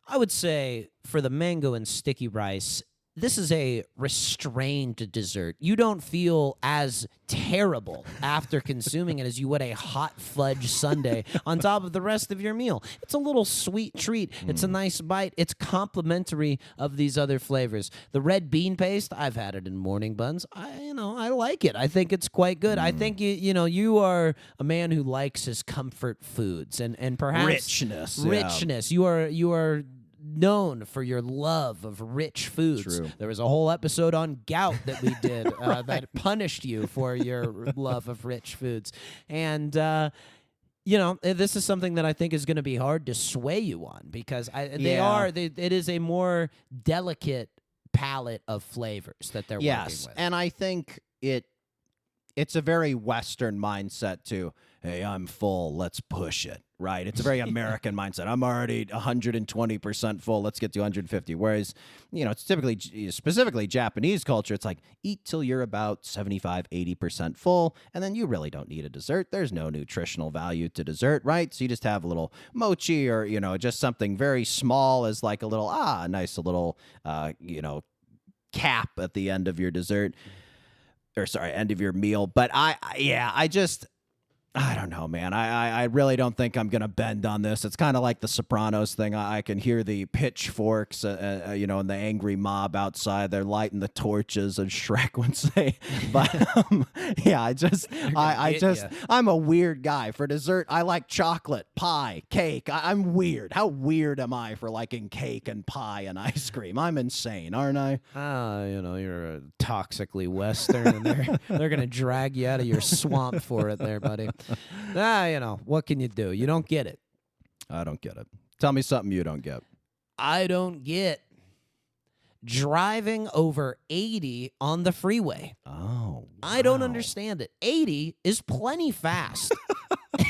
Speaker 1: I would say for the mango and sticky rice, this is a restrained dessert. You don't feel as terrible after consuming it as you would a hot fudge sundae on top of the rest of your meal. It's a little sweet treat. It's a nice bite. It's complimentary of these other flavors. The red bean paste, I've had it in morning buns. I like it. I think it's quite good. I think you are a man who likes his comfort foods and perhaps
Speaker 2: Richness. Yeah.
Speaker 1: Richness. You are known for your love of rich foods.
Speaker 2: True.
Speaker 1: There was a whole episode on gout that we did that punished you for your love of rich foods. And, this is something that I think is going to be hard to sway you on because it is a more delicate palette of flavors that they're working with.
Speaker 2: And I think it's a very Western mindset too. Hey, I'm full. Let's push it. Right? It's a very American mindset. I'm already 120% full. Let's get to 150. Whereas, it's specifically Japanese culture. It's like eat till you're about 75, 80% full, and then you really don't need a dessert. There's no nutritional value to dessert, right? So you just have a little mochi or, just something very small as like a little, nice little, cap at the end of your dessert. Or sorry, end of your meal. But I I don't know, man. I really don't think I'm going to bend on this. It's kind of like the Sopranos thing. I can hear the pitchforks, and the angry mob outside. They're lighting the torches, and Shrek would say, but I'm a weird guy. For dessert, I like chocolate, pie, cake. I'm weird. How weird am I for liking cake and pie and ice cream? I'm insane, aren't I?
Speaker 1: You're toxically Western, and they're going to drag you out of your swamp for it there, buddy. What can you do? You don't get it.
Speaker 2: I don't get it. Tell me something you don't get.
Speaker 1: I don't get driving over 80 on the freeway.
Speaker 2: Oh, wow.
Speaker 1: I don't understand it. 80 is plenty fast.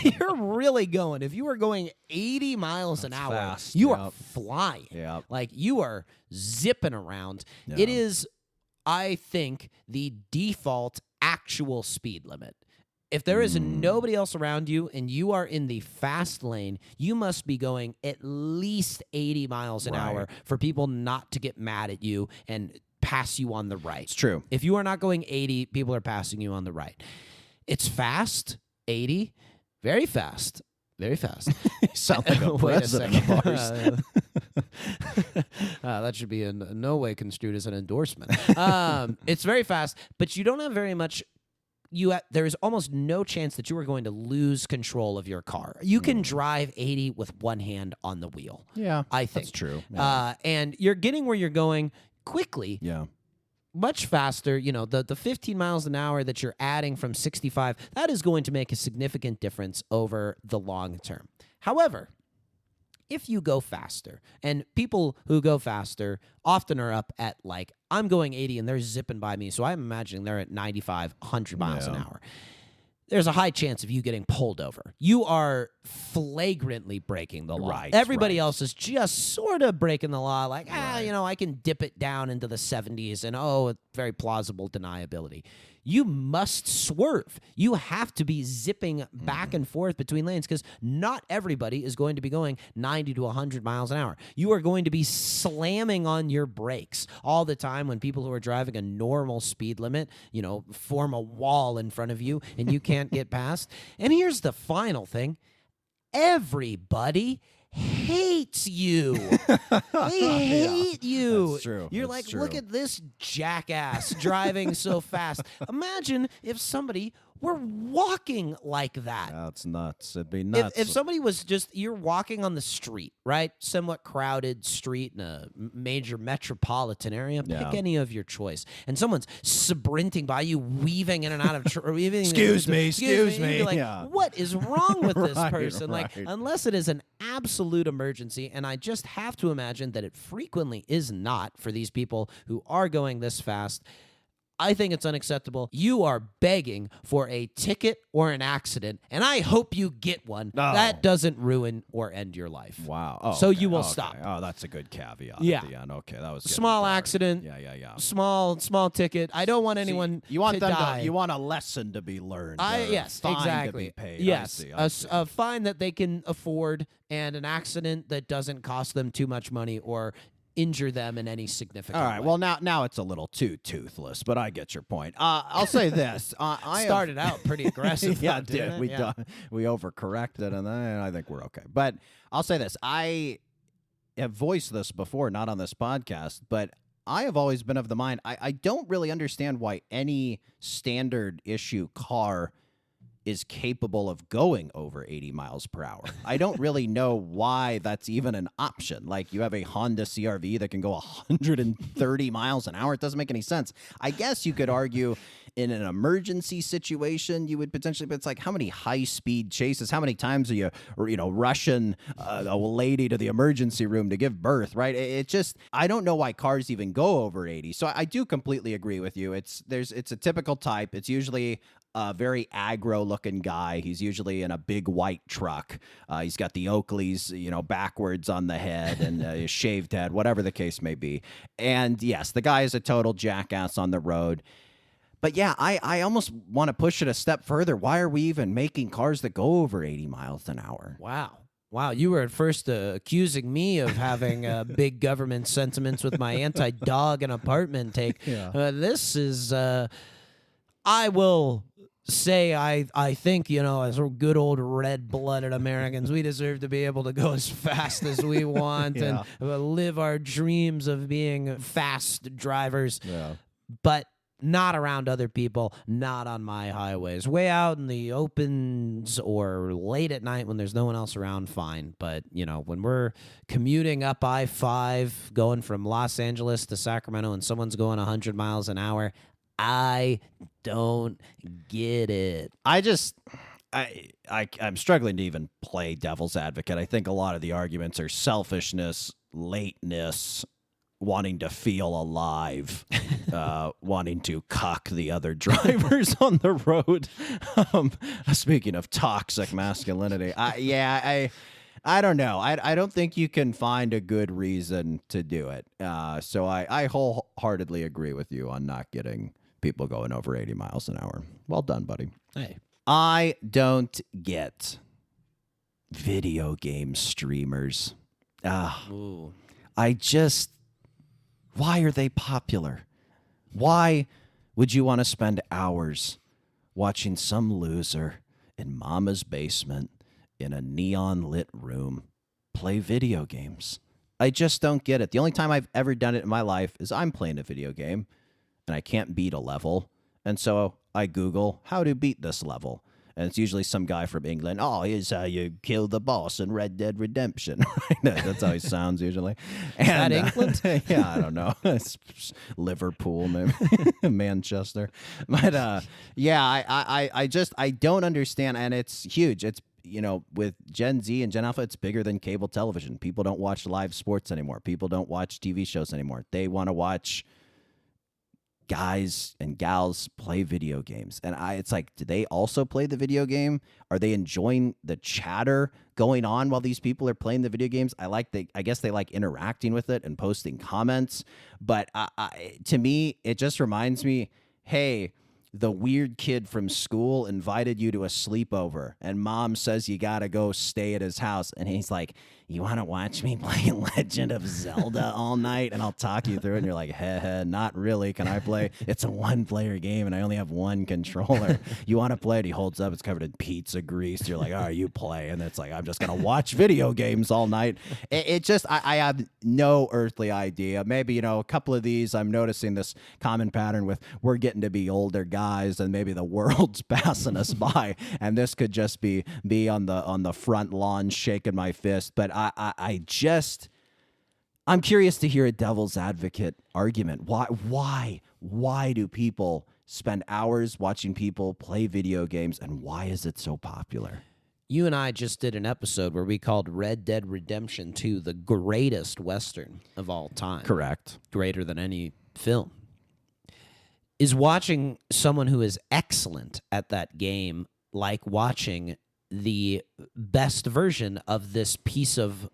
Speaker 1: You're really going. If you are going 80 miles an hour,
Speaker 2: fast,
Speaker 1: you are flying.
Speaker 2: Yep.
Speaker 1: Like you are zipping around.
Speaker 2: Yeah.
Speaker 1: It is, I think, the default actual speed limit. If there is nobody else around you and you are in the fast lane, you must be going at least 80 miles an hour for people not to get mad at you and pass you on the right.
Speaker 2: It's true.
Speaker 1: If you are not going 80, people are passing you on the right. It's fast, 80, very fast. Very fast.
Speaker 2: Sound like a president of ours.
Speaker 1: That should be in no way construed as an endorsement. It's very fast, but you don't have very much. There's almost no chance that you are going to lose control of your car. You can drive 80 with one hand on the wheel.
Speaker 2: Yeah,
Speaker 1: I think
Speaker 2: that's true. Yeah.
Speaker 1: And you're getting where you're going quickly.
Speaker 2: Yeah.
Speaker 1: Much faster, the 15 miles an hour that you're adding from 65, that is going to make a significant difference over the long term. However, if you go faster, and people who go faster often are up at I'm going 80 and they're zipping by me, so I'm imagining they're at 95, 100 miles an hour. There's a high chance of you getting pulled over. You are flagrantly breaking the law.
Speaker 2: Right,
Speaker 1: Everybody else is just sort of breaking the law, I can dip it down into the 70s, and very plausible deniability. You must swerve. You have to be zipping back and forth between lanes because not everybody is going to be going 90 to 100 miles an hour. You are going to be slamming on your brakes all the time when people who are driving a normal speed limit, form a wall in front of you and you can't get past. And here's the final thing. Everybody hates you. They hate you.
Speaker 2: That's true.
Speaker 1: You're
Speaker 2: That's
Speaker 1: look
Speaker 2: true.
Speaker 1: at this jackass driving so fast. Imagine if somebody were walking like that.
Speaker 2: That's nuts. It'd be nuts.
Speaker 1: If somebody was you're walking on the street, right? Somewhat crowded street in a major metropolitan area.
Speaker 2: Yeah.
Speaker 1: Pick any of your choice. And someone's sprinting by you, weaving in and out of weaving.
Speaker 2: Excuse me.
Speaker 1: You'd be like,
Speaker 2: Yeah.
Speaker 1: what is wrong with this
Speaker 2: Right,
Speaker 1: person?
Speaker 2: right.
Speaker 1: Unless it is an absolute emergency, and I just have to imagine that it frequently is not for these people who are going this fast. I think it's unacceptable. You are begging for a ticket or an accident, and I hope you get one.
Speaker 2: Oh.
Speaker 1: That doesn't ruin or end your life.
Speaker 2: Wow. Oh,
Speaker 1: So
Speaker 2: okay.
Speaker 1: you will
Speaker 2: Okay.
Speaker 1: stop.
Speaker 2: Oh, that's a good caveat
Speaker 1: Yeah.
Speaker 2: at the end. Okay, that was getting
Speaker 1: Small
Speaker 2: dark.
Speaker 1: accident.
Speaker 2: Yeah.
Speaker 1: Small ticket. I don't want anyone
Speaker 2: You want
Speaker 1: to
Speaker 2: them
Speaker 1: die.
Speaker 2: you want a lesson to be learned.
Speaker 1: Yes,
Speaker 2: fine
Speaker 1: exactly.
Speaker 2: To be paid.
Speaker 1: Yes,
Speaker 2: I see.
Speaker 1: a fine that they can afford, and an accident that doesn't cost them too much money or injure them in any significant
Speaker 2: All right.
Speaker 1: way.
Speaker 2: Well, now it's a little too toothless, but I get your point. I'll say this. I
Speaker 1: started out pretty aggressive.
Speaker 2: yeah,
Speaker 1: though, didn't
Speaker 2: we
Speaker 1: it? Yeah.
Speaker 2: we overcorrected, and I think we're okay. But I'll say this. I have voiced this before, not on this podcast, but I have always been of the mind. I don't really understand why any standard issue car is capable of going over 80 miles per hour. I don't really know why that's even an option. Like, you have a Honda CRV that can go 130 miles an hour. It doesn't make any sense. I guess you could argue in an emergency situation, you would potentially, but it's like, how many high-speed chases, how many times are you rushing a lady to the emergency room to give birth, right? It just, I don't know why cars even go over 80. So I do completely agree with you. It's a typical type. It's usually a very aggro-looking guy. He's usually in a big white truck. He's got the Oakleys, backwards on the head and a shaved head, whatever the case may be. And yes, the guy is a total jackass on the road. But yeah, I almost want to push it a step further. Why are we even making cars that go over 80 miles an hour?
Speaker 1: Wow, you were at first accusing me of having big government sentiments with my anti-dog and apartment take.
Speaker 2: Yeah.
Speaker 1: This is, I will say I think, as good old red-blooded Americans, we deserve to be able to go as fast as we want and live our dreams of being fast drivers.
Speaker 2: Yeah.
Speaker 1: But not around other people, not on my highways. Way out in the opens or late at night when there's no one else around, fine. But, when we're commuting up I-5, going from Los Angeles to Sacramento and someone's going 100 miles an hour, I don't get it.
Speaker 2: I'm struggling to even play devil's advocate. I think a lot of the arguments are selfishness, lateness, wanting to feel alive, wanting to cock the other drivers on the road. Speaking of toxic masculinity, I don't know. I don't think you can find a good reason to do it. So I wholeheartedly agree with you on not getting people going over 80 miles an hour. Well done, buddy.
Speaker 1: Hey.
Speaker 2: I don't get video game streamers.
Speaker 1: Ooh.
Speaker 2: Why are they popular? Why would you want to spend hours watching some loser in mama's basement in a neon lit room play video games? I just don't get it. The only time I've ever done it in my life is I'm playing a video game and I can't beat a level. And so I Google how to beat this level. And it's usually some guy from England. Oh, here's how you kill the boss in Red Dead Redemption. That's how he sounds usually.
Speaker 1: Is that England?
Speaker 2: Yeah, I don't know. It's Liverpool, maybe Manchester. But I don't understand. And it's huge. It's, with Gen Z and Gen Alpha, it's bigger than cable television. People don't watch live sports anymore. People don't watch TV shows anymore. They want to watch guys and gals play video games. And it's like, do they also play the video game? Are they enjoying the chatter going on while these people are playing the video games? I guess they like interacting with it and posting comments. But to me, it just reminds me, hey, the weird kid from school invited you to a sleepover and mom says you got to go stay at his house. And he's like, you want to watch me play Legend of Zelda all night? And I'll talk you through it. And you're like, heh, not really. Can I play? It's a one-player game and I only have one controller. You want to play it? He holds up. It's covered in pizza grease. You're like, all right, you play. And it's like, I'm just going to watch video games all night. It just, I have no earthly idea. Maybe, a couple of these, I'm noticing this common pattern with we're getting to be older guys and maybe the world's passing us by. And this could just be on the front lawn shaking my fist. But I'm curious to hear a devil's advocate argument. Why do people spend hours watching people play video games, and why is it so popular?
Speaker 1: You and I just did an episode where we called Red Dead Redemption 2 the greatest Western of all time.
Speaker 2: Correct.
Speaker 1: Greater than any film. Is watching someone who is excellent at that game like watching the best version of this piece of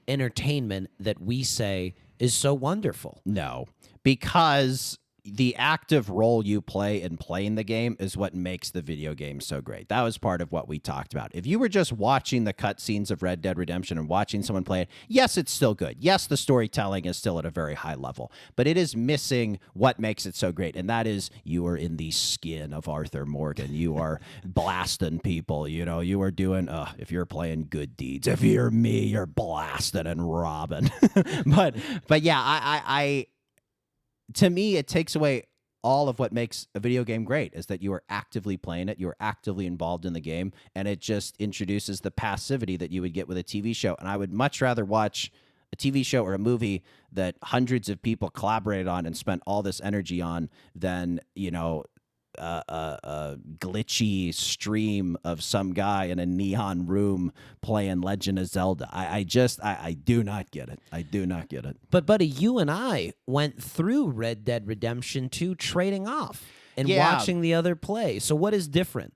Speaker 1: entertainment that we say is so wonderful?
Speaker 2: No, because the active role you play in playing the game is what makes the video game so great. That was part of what we talked about. If you were just watching the cutscenes of Red Dead Redemption and watching someone play it, yes, it's still good. Yes, the storytelling is still at a very high level, but it is missing what makes it so great, and that is you are in the skin of Arthur Morgan. You are blasting people. You are doing, if you're playing good deeds. If you're me, you're blasting and robbing. but yeah, I to me, it takes away all of what makes a video game great, is that you are actively playing it, you are actively involved in the game, and it just introduces the passivity that you would get with a TV show. And I would much rather watch a TV show or a movie that hundreds of people collaborated on and spent all this energy on than, a glitchy stream of some guy in a neon room playing Legend of Zelda. I do not get it. I do not get it.
Speaker 1: But, buddy, you and I went through Red Dead Redemption 2 trading off and watching the other play. So what is different?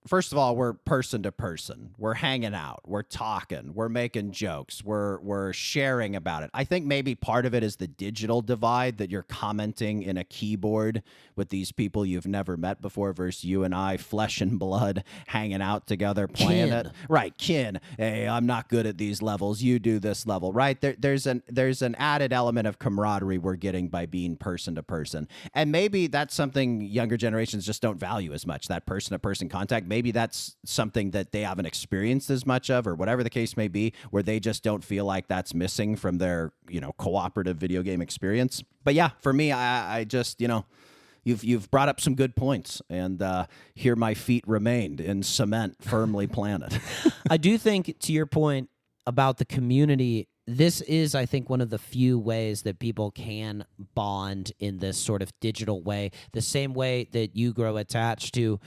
Speaker 2: first of all, we're person to person. We're hanging out. We're talking. We're making jokes. We're sharing about it. I think maybe part of it is the digital divide, that you're commenting in a keyboard with these people you've never met before versus you and I, flesh and blood, hanging out together, playing
Speaker 1: Kin.
Speaker 2: it. Right, kin. Hey, I'm not good at these levels. You do this level, right? There's an added element of camaraderie we're getting by being person to person. And maybe that's something younger generations just don't value as much, that person to person contact. Maybe that's something that they haven't experienced as much of, or whatever the case may be, where they just don't feel like that's missing from their, cooperative video game experience. But yeah, for me, I just, you've brought up some good points, and here my feet remained in cement firmly planted.
Speaker 1: I do think, to your point about the community, this is, I think, one of the few ways that people can bond in this sort of digital way, the same way that you grow attached to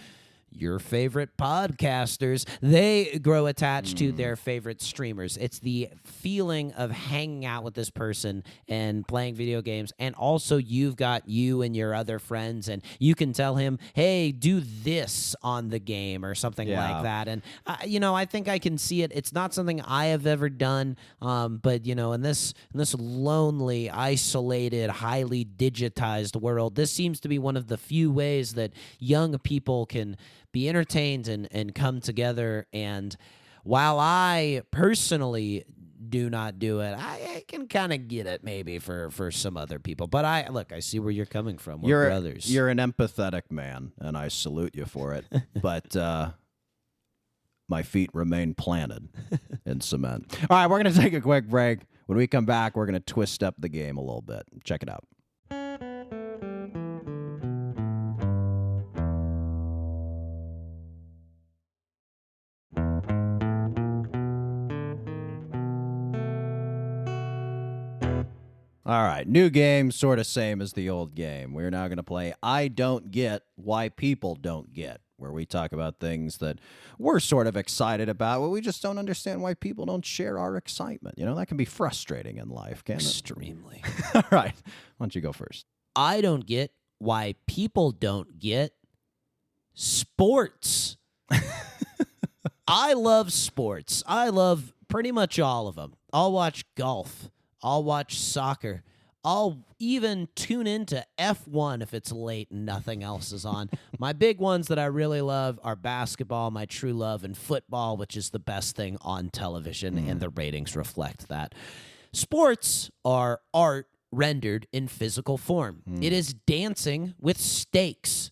Speaker 1: your favorite podcasters. They grow attached to their favorite streamers. It's the feeling of hanging out with this person and playing video games, and also you've got you and your other friends, and you can tell him, hey, do this on the game or something like that. And, I think I can see it. It's not something I have ever done, but, in this lonely, isolated, highly digitized world, this seems to be one of the few ways that young people can be entertained and come together. And while I personally do not do it, I can kind of get it maybe for some other people. But I see where you're coming from. We're brothers.
Speaker 2: You're an empathetic man, and I salute you for it. But my feet remain planted in cement. All right, we're going to take a quick break. When we come back, we're going to twist up the game a little bit. Check it out. All right, new game, sort of same as the old game. We're now going to play I Don't Get Why People Don't Get, where we talk about things that we're sort of excited about, but we just don't understand why people don't share our excitement. That can be frustrating in life, can't it?
Speaker 1: Extremely.
Speaker 2: All right, why don't you go first?
Speaker 1: I don't get why people don't get sports. I love sports. I love pretty much all of them. I'll watch golf. I'll watch soccer. I'll even tune into F1 if it's late and nothing else is on. My big ones that I really love are basketball, my true love, and football, which is the best thing on television, and the ratings reflect that. Sports are art rendered in physical form. It is dancing with stakes.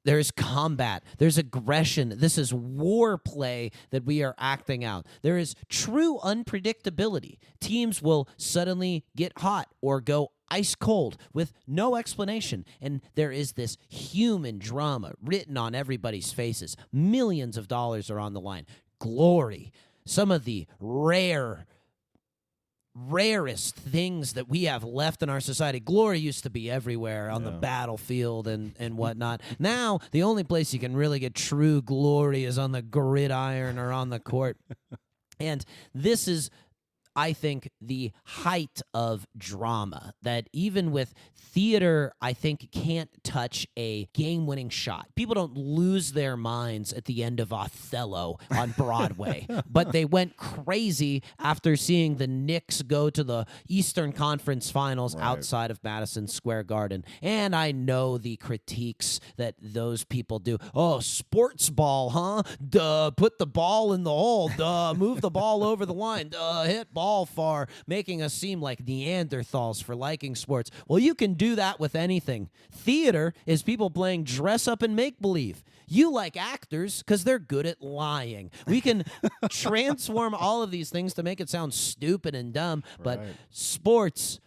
Speaker 1: There's combat. There's aggression. This is war play that we are acting out. There is true unpredictability. Teams will suddenly get hot or go ice cold with no explanation. And there is this human drama written on everybody's faces. Millions of dollars are on the line. Glory. Some of the rarest things that we have left in our society. Glory used to be everywhere on the battlefield and whatnot. Now, the only place you can really get true glory is on the gridiron or on the court. And this is, I think, the height of drama that even with theater, I think, can't touch a game-winning shot. People don't lose their minds at the end of Othello on Broadway, but they went crazy after seeing the Knicks go to the Eastern Conference Finals outside of Madison Square Garden. And I know the critiques that those people do. Oh, sports ball, huh? Duh, put the ball in the hole. Duh, move the ball over the line. Duh, hit ball far, making us seem like Neanderthals for liking sports. Well, you can do that with anything. Theater is people playing dress up and make believe. You like actors because they're good at lying. We can transform all of these things to make it sound stupid and dumb, but sports,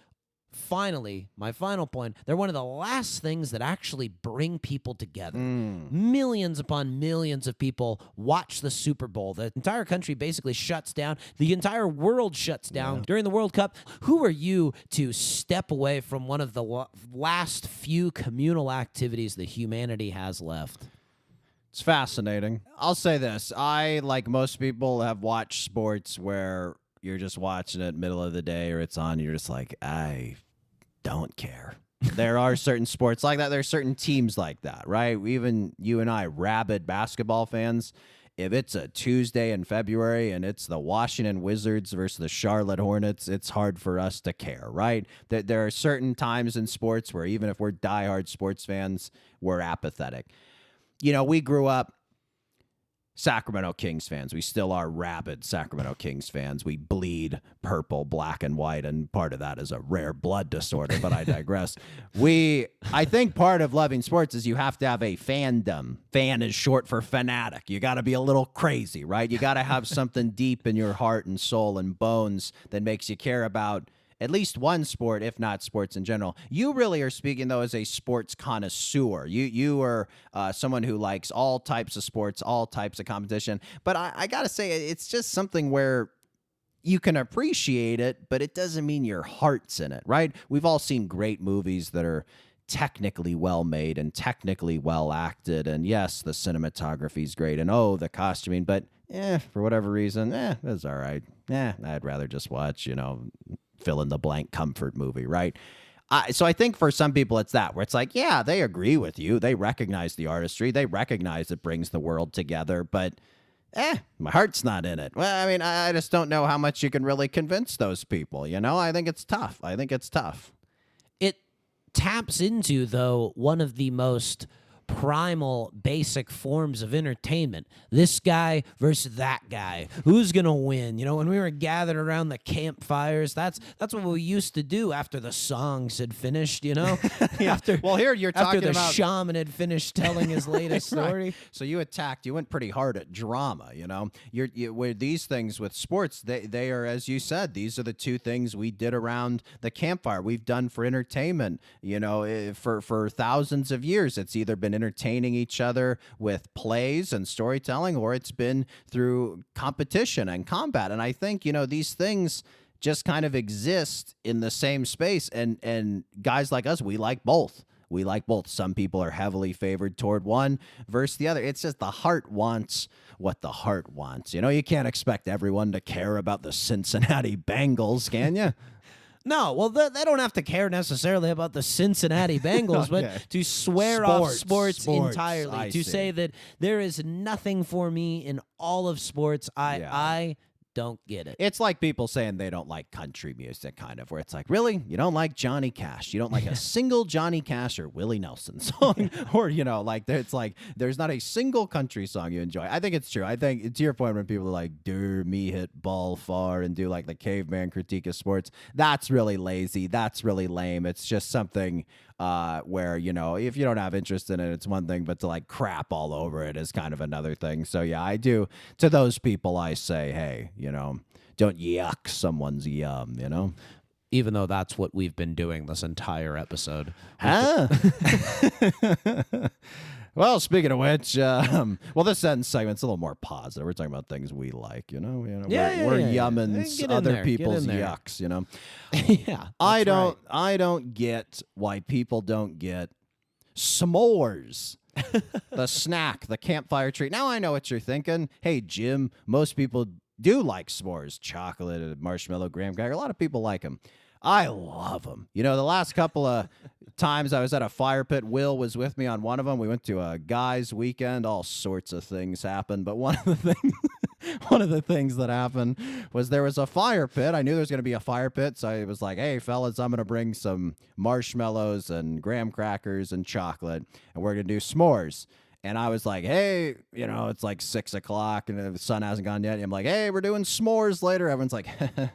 Speaker 1: finally, my final point, they're one of the last things that actually bring people together. Millions upon millions of people watch the Super Bowl. The entire country basically shuts down. The entire world shuts down during the World Cup. Who are you to step away from one of the last few communal activities that humanity has left?
Speaker 2: It's fascinating. I'll say this. I, like most people, have watched sports where you're just watching it middle of the day or it's on, and you're just like, I don't care. There are certain sports like that. There are certain teams like that, right? Even you and I, rabid basketball fans, if it's a Tuesday in February and it's the Washington Wizards versus the Charlotte Hornets, it's hard for us to care, right? There are certain times in sports where even if we're diehard sports fans, we're apathetic. You know, we grew up Sacramento Kings fans. We still are rabid Sacramento Kings fans. We bleed purple, black, and white, and part of that is a rare blood disorder, but I digress. I think part of loving sports is you have to have a fandom. Fan is short for fanatic. You got to be a little crazy, right? You got to have something deep in your heart and soul and bones that makes you care about at least one sport, if not sports in general. You really are speaking, though, as a sports connoisseur. You are someone who likes all types of sports, all types of competition. But I got to say, it's just something where you can appreciate it, but it doesn't mean your heart's in it, right? We've all seen great movies that are technically well made and technically well acted. And yes, the cinematography is great. And the costuming, but for whatever reason, it's all right. I'd rather just watch, fill in the blank comfort movie, right? So I think for some people it's that, where it's like, yeah, they agree with you. They recognize the artistry. They recognize it brings the world together, but my heart's not in it. Well, I mean, I just don't know how much you can really convince those people, I think it's tough.
Speaker 1: It taps into, though, one of the most primal, basic forms of entertainment. This guy versus that guy. Who's gonna win? When we were gathered around the campfires, that's what we used to do after the songs had finished. After
Speaker 2: well, here you're talking
Speaker 1: after the
Speaker 2: about
Speaker 1: shaman had finished telling his latest story.
Speaker 2: Right. So you went pretty hard at drama. Where these things with sports, they are, as you said, these are the two things we did around the campfire. We've done for entertainment. For thousands of years, it's either been entertaining each other with plays and storytelling, or it's been through competition and combat. And I think, these things just kind of exist in the same space. And guys like us, we like both. Some people are heavily favored toward one versus the other. It's just the heart wants what the heart wants. You can't expect everyone to care about the Cincinnati Bengals, can you?
Speaker 1: No, well, they don't have to care necessarily about the Cincinnati Bengals, but to swear off sports entirely, to say that there is nothing for me in all of sports, I don't get it.
Speaker 2: It's like people saying they don't like country music, kind of, where it's like, really? You don't like Johnny Cash? You don't like a single Johnny Cash or Willie Nelson song? Or, it's like there's not a single country song you enjoy. I think it's true. I think, to your point, when people are like, me hit ball far, and do like the caveman critique of sports, that's really lazy. That's really lame. It's just something where, if you don't have interest in it, it's one thing, but to like crap all over it is kind of another thing. So yeah, I do. To those people, I say, hey, don't yuck someone's yum,
Speaker 1: Even though that's what we've been doing this entire episode.
Speaker 2: Huh? Well, speaking of which, this segment's a little more positive. We're talking about things we like, we're yumming other people's yucks,
Speaker 1: Yeah,
Speaker 2: I don't get why people don't get s'mores. The snack, the campfire treat. Now I know what you're thinking. Hey, Jim, most people do like s'mores, chocolate, marshmallow, graham cracker. A lot of people like them. I love them. The last couple of times I was at a fire pit, Will was with me on one of them. We went to a guy's weekend. All sorts of things happened, but one of the things that happened was there was a fire pit. I knew there was going to be a fire pit, so I was like, hey, fellas, I'm going to bring some marshmallows and graham crackers and chocolate, and we're going to do s'mores. And I was like, hey, it's like 6 o'clock and the sun hasn't gone yet. And I'm like, hey, we're doing s'mores later. Everyone's like,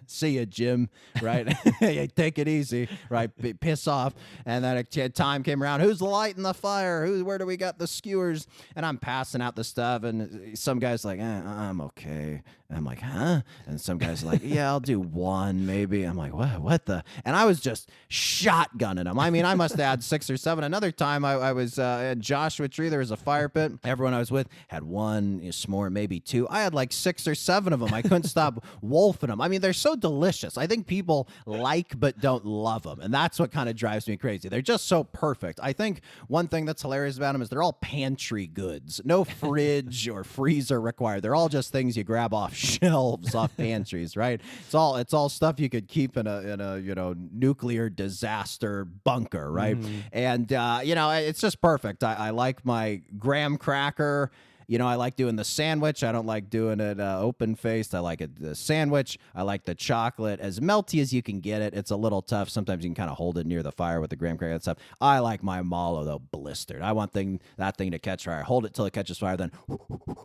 Speaker 2: see ya, Jim, right? Hey, take it easy, right? Piss off. And then a time came around. Who's lighting the fire? Where do we got the skewers? And I'm passing out the stuff. And some guy's like, I'm okay. And I'm like, huh? And some guy's like, yeah, I'll do one maybe. I'm like, what the? And I was just shotgunning them. I mean, I must have had 6 or 7. Another time I was at Joshua Tree. There was a fire fire pit. Everyone I was with had one s'more, maybe two. I had like 6 or 7 of them. I couldn't stop wolfing them. I mean, they're so delicious. I think people like but don't love them, and that's what kind of drives me crazy. They're just so perfect. I think one thing that's hilarious about them is they're all pantry goods. No fridge or freezer required. They're all just things you grab off shelves, off pantries, right? It's all stuff you could keep in a nuclear disaster bunker, right? And it's just perfect. I like my graham cracker. I like doing the sandwich. I don't like doing it open-faced. I like it the sandwich. I like the chocolate as melty as you can get it. It's a little tough. Sometimes you can kind of hold it near the fire with the graham cracker and stuff. I like my mallow, though, blistered. I want that thing to catch fire. Hold it till it catches fire, then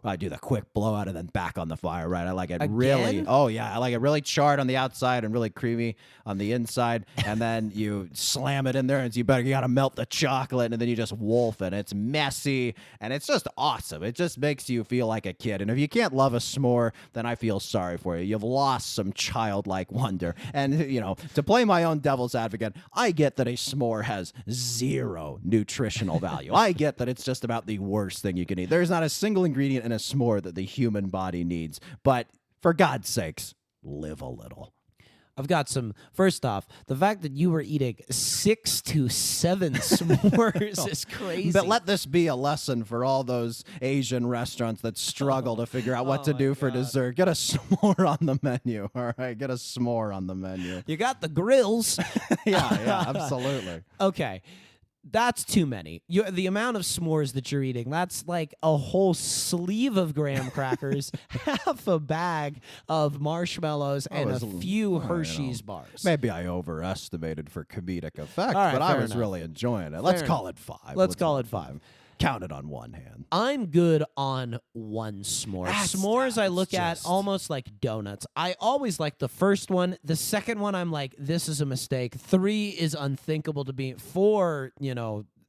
Speaker 2: I do the quick blowout and then back on the fire, right? I like it really. Oh, yeah. I like it really charred on the outside and really creamy on the inside. And then you slam it in there and you got to melt the chocolate and then you just wolf it. It's messy and it's just awesome. It just makes you feel like a kid. And if you can't love a s'more, then I feel sorry for you. You've lost some childlike wonder. And, to play my own devil's advocate, I get that a s'more has 0 nutritional value. I get that it's just about the worst thing you can eat. There's not a single ingredient in a s'more that the human body needs. But for God's sakes, live a little.
Speaker 1: I've got some. First off, the fact that you were eating 6 to 7 s'mores is crazy.
Speaker 2: But let this be a lesson for all those Asian restaurants that struggle to figure out what to do for dessert. Get a s'more on the menu, all right? Get a s'more on the menu.
Speaker 1: You got the grills.
Speaker 2: Yeah, absolutely.
Speaker 1: Okay. That's too many. The amount of s'mores that you're eating, that's like a whole sleeve of graham crackers, half a bag of marshmallows, and a few Hershey's bars.
Speaker 2: Maybe I overestimated for comedic effect,
Speaker 1: right,
Speaker 2: but I was
Speaker 1: enough.
Speaker 2: really enjoying it. Let's call it 5.
Speaker 1: Let's call it 5.
Speaker 2: Count it on one hand.
Speaker 1: I'm good on one s'more. S'mores I look at almost like donuts. I always like the first one. The second one, I'm like, this is a mistake. 3 is unthinkable to be. 4,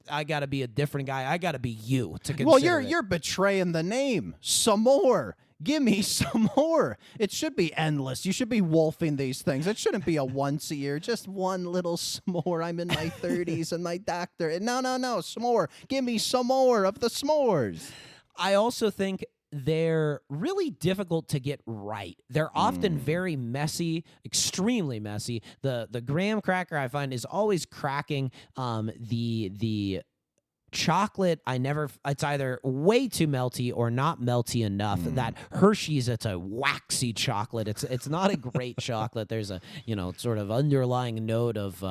Speaker 1: I got to be a different guy. I got to be you to consider.
Speaker 2: Well, you're betraying the name. Some more. Give me some more. It should be endless. You should be wolfing these things. It shouldn't be a once a year, just one little s'more. I'm in my 30s and my doctor. No, s'more. Give me some more of the s'mores.
Speaker 1: I also think they're really difficult to get right. They're often very messy, extremely messy. The graham cracker I find is always cracking. The chocolate, it's either way too melty or not melty enough. That Hershey's, it's a waxy chocolate. It's not a great chocolate. There's a, sort of underlying note of,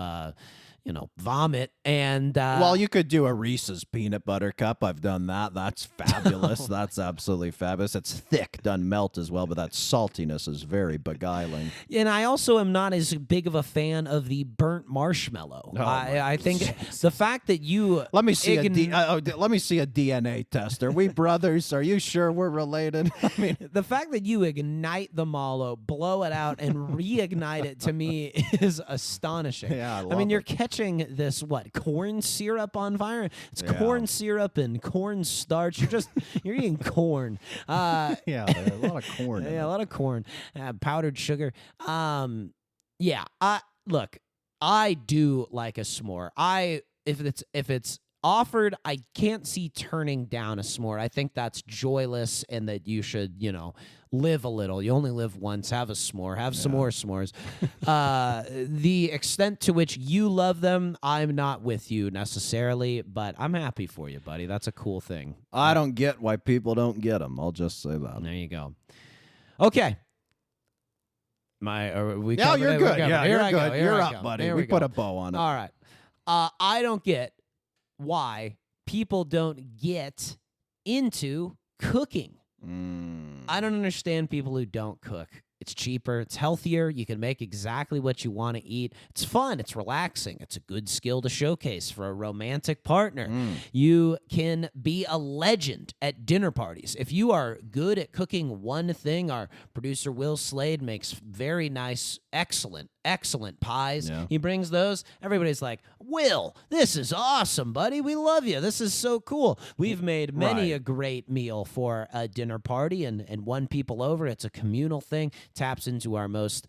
Speaker 1: vomit. And
Speaker 2: well, you could do a Reese's peanut butter cup. I've done that. That's fabulous. That's absolutely fabulous. It's thick, doesn't melt as well, but that saltiness is very beguiling.
Speaker 1: And I also am not as big of a fan of the burnt marshmallow. I think the fact that you
Speaker 2: let me see a DNA test. Are we brothers? Are you sure we're related? I mean,
Speaker 1: the fact that you ignite the mallow, blow it out, and reignite it to me is astonishing.
Speaker 2: Yeah,
Speaker 1: I mean, you're catching this corn syrup on fire. It's corn syrup and corn starch. You're eating corn.
Speaker 2: Yeah, a lot of corn.
Speaker 1: Yeah, a lot of corn. Powdered sugar. Look, I do like a s'more. If it's offered, I can't see turning down a s'more. I think that's joyless and that you should, live a little. You only live once. Have a s'more. Have some more s'mores. The extent to which you love them, I'm not with you necessarily, but I'm happy for you, buddy. That's a cool thing.
Speaker 2: I don't get why people don't get them. I'll just say that.
Speaker 1: There you go. Okay.
Speaker 2: You're good. Yeah, you're good. You're up, buddy. We put a bow on it.
Speaker 1: All right. I don't get why people don't get into cooking. I don't understand people who don't cook. It's cheaper. It's healthier. You can make exactly what you want to eat. It's fun. It's relaxing. It's a good skill to showcase for a romantic partner. You can be a legend at dinner parties. If you are good at cooking one thing, our producer Will Slade makes very nice, excellent pies.
Speaker 2: Yeah.
Speaker 1: He brings those. Everybody's like, Will, this is awesome, buddy. We love you. This is so cool. We've made many a great meal for a dinner party and won people over. It's a communal thing. Taps into our most,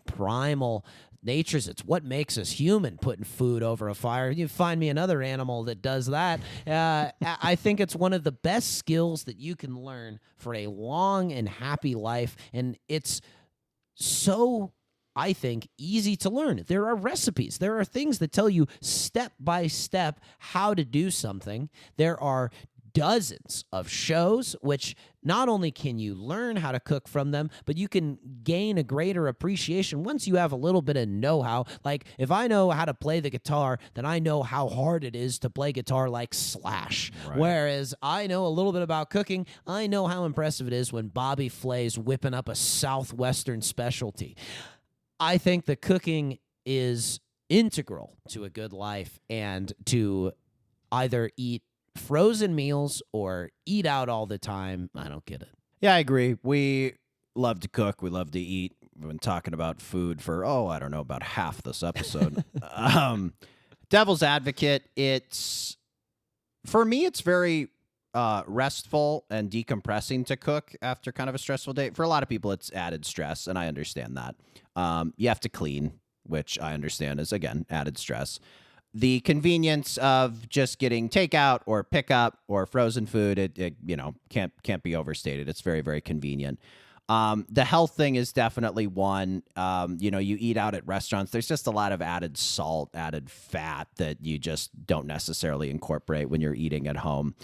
Speaker 1: primal It's what makes us human, putting food over a fire. You find me another animal that does that. I think it's one of the best skills that you can learn for a long and happy life. And it's so, I think, easy to learn. There are recipes. There are things that tell you step by step how to do something. There are dozens of shows which not only can you learn how to cook from them, but you can gain a greater appreciation once you have a little bit of know-how. Like, if I know how to play the guitar, then I know how hard it is to play guitar like Slash. Right. Whereas I know a little bit about cooking, I know how impressive it is when Bobby Flay's whipping up a Southwestern specialty. I think that cooking is integral to a good life, and to either eat frozen meals or eat out all the time, I don't get it.
Speaker 2: Yeah, I agree. We love to cook. We love to eat. We've been talking about food for, I don't know, about half this episode. Devil's advocate, for me, it's very restful and decompressing to cook after kind of a stressful day. For a lot of people, it's added stress, and I understand that. You have to clean, which I understand is, again, added stress. The convenience of just getting takeout or pickup or frozen food, it can't be overstated. It's very, very convenient. The health thing is definitely one. You eat out at restaurants. There's just a lot of added salt, added fat that you just don't necessarily incorporate when you're eating at home.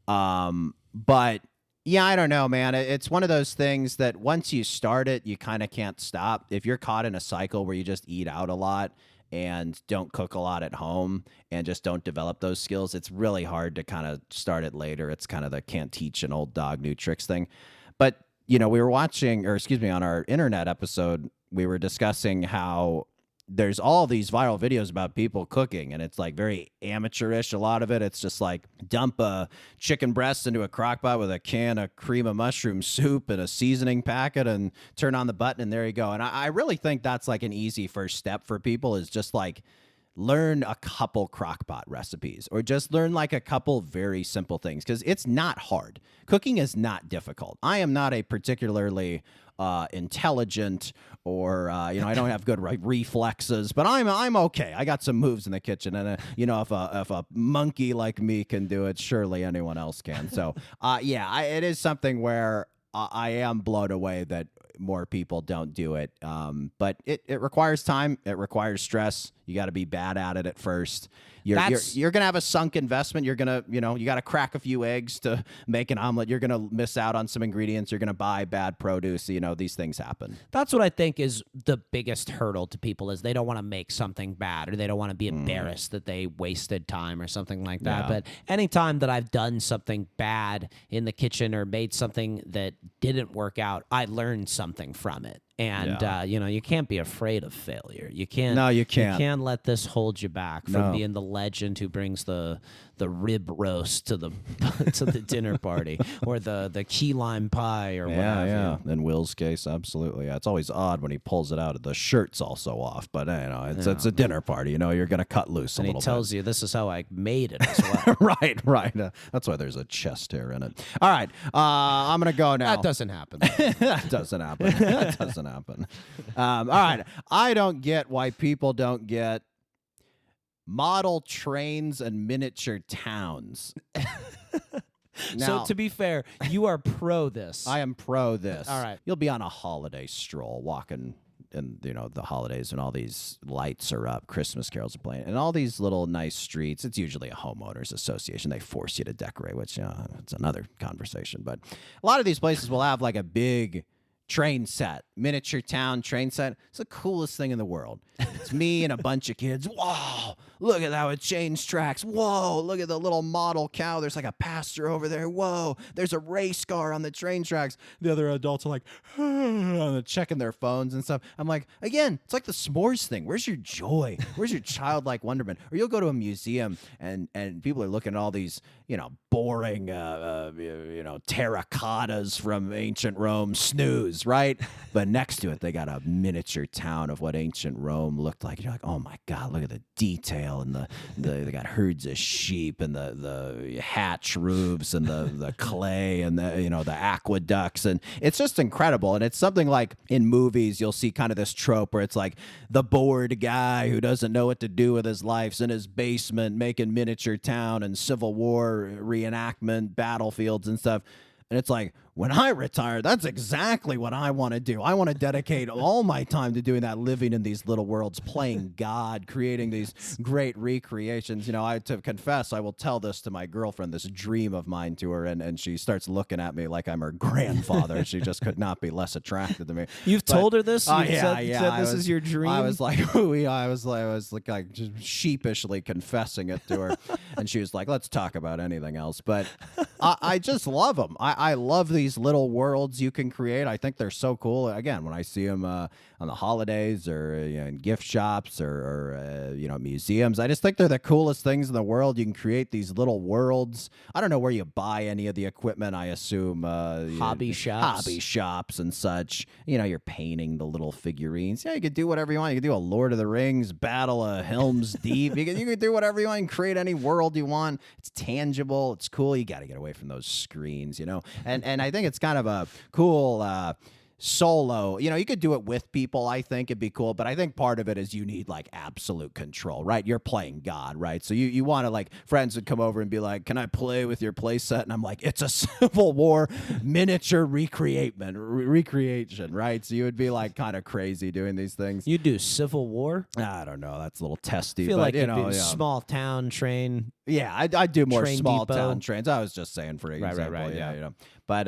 Speaker 2: But yeah, I don't know, man. It's one of those things that once you start it, you kind of can't stop. If you're caught in a cycle where you just eat out a lot and don't cook a lot at home and just don't develop those skills, it's really hard to kind of start it later. It's kind of the can't teach an old dog new tricks thing. But, we were on our internet episode, we were discussing how there's all these viral videos about people cooking, and it's like very amateurish. A lot of it, it's just like dump a chicken breast into a crock pot with a can of cream of mushroom soup and a seasoning packet and turn on the button, and there you go. And I really think that's like an easy first step for people, is just like learn a couple crock pot recipes, or just learn like a couple very simple things, because it's not hard. Cooking is not difficult. I am not a particularly intelligent or I don't have good reflexes, but I'm okay. I got some moves in the kitchen, and if a monkey like me can do it, surely anyone else can. So it is something where I am blown away that more people don't do it. But it requires time. It requires stress. You got to be bad at it at first. You're going to have a sunk investment. You're going to, you got to crack a few eggs to make an omelet. You're going to miss out on some ingredients. You're going to buy bad produce. These things happen.
Speaker 1: That's what I think is the biggest hurdle to people, is they don't want to make something bad, or they don't want to be embarrassed that they wasted time or something like that.
Speaker 2: Yeah.
Speaker 1: But anytime that I've done something bad in the kitchen or made something that didn't work out, I learned something from it. And, you can't be afraid of failure. You can't.
Speaker 2: No, you can't.
Speaker 1: You can't let this hold you back from being the legend who brings the rib roast to the to the dinner party, or the key lime pie, or whatever.
Speaker 2: Yeah. In Will's case, absolutely. Yeah, it's always odd when he pulls it out. The shirt's also off, but it's a dinner party. You're going to cut loose a little bit.
Speaker 1: And he tells you, this is how I made it as well.
Speaker 2: Right. That's why there's a chest hair in it. All right, I'm going to go now.
Speaker 1: That doesn't happen.
Speaker 2: That doesn't happen. All right. I don't get why people don't get model trains and miniature towns. Now,
Speaker 1: so to be fair, you are pro this.
Speaker 2: I am pro this.
Speaker 1: All right.
Speaker 2: You'll be on a holiday stroll walking in, the holidays, and all these lights are up, Christmas carols are playing, and all these little nice streets. It's usually a homeowners association. They force you to decorate, which it's another conversation. But a lot of these places will have like a big train set, miniature town train set. It's the coolest thing in the world. It's me and a bunch of kids. Whoa, look at how it changed tracks. Whoa, look at the little model cow. There's like a pasture over there. Whoa, there's a race car on the train tracks. The other adults are like, checking their phones and stuff. I'm like, again, it's like the s'mores thing. Where's your joy? Where's your childlike wonderment? Or you'll go to a museum and people are looking at all these, boring, terracottas from ancient Rome. Snooze, right? But next to it, they got a miniature town of what ancient Rome looked like. You're like, oh my God, look at the detail, and they got herds of sheep, and the hatch roofs, and the clay, and the aqueducts, and it's just incredible. And it's something like in movies, you'll see kind of this trope where it's like the bored guy who doesn't know what to do with his life's in his basement making miniature town and Civil War reenactment battlefields and stuff. And it's like, when I retire, that's exactly what I want to do. I want to dedicate all my time to doing that, living in these little worlds, playing God, creating these great recreations. You know, I to confess, I will tell this to my girlfriend, this dream of mine to her, and she starts looking at me like I'm her grandfather. She just could not be less attracted to me.
Speaker 1: You've told her this?
Speaker 2: Oh,
Speaker 1: You've said this is your dream?
Speaker 2: I was like, I was like just sheepishly confessing it to her. And she was like, let's talk about anything else. But I just love them. I love these little worlds you can create. I think they're so cool. Again, when I see them on the holidays or in gift shops or museums, I just think they're the coolest things in the world. You can create these little worlds. I don't know where you buy any of the equipment. I assume
Speaker 1: hobby shops
Speaker 2: and such. You know, you're painting the little figurines. Yeah, you could do whatever you want. You could do a Lord of the Rings, Battle of Helm's Deep. You could do whatever you want. You can create any world you want. It's tangible. It's cool. You got to get away from those screens, you know. And I think it's kind of a cool solo. You know, you could do it with people. I think it'd be cool, but I think part of it is you need like absolute control, right? You're playing God, right? So you want to, like, friends would come over and be like, "Can I play with your play set?" And I'm like, "It's a Civil War miniature recreation, right?" So you would be like kind of crazy doing these things.
Speaker 1: You do Civil War?
Speaker 2: I don't know. That's a little testy.
Speaker 1: I feel
Speaker 2: but,
Speaker 1: like
Speaker 2: you know,
Speaker 1: small town train.
Speaker 2: Yeah, I do more
Speaker 1: Train
Speaker 2: small
Speaker 1: depot.
Speaker 2: town trains. I was just saying for example.
Speaker 1: Right,
Speaker 2: Yeah,
Speaker 1: yeah.
Speaker 2: you know. But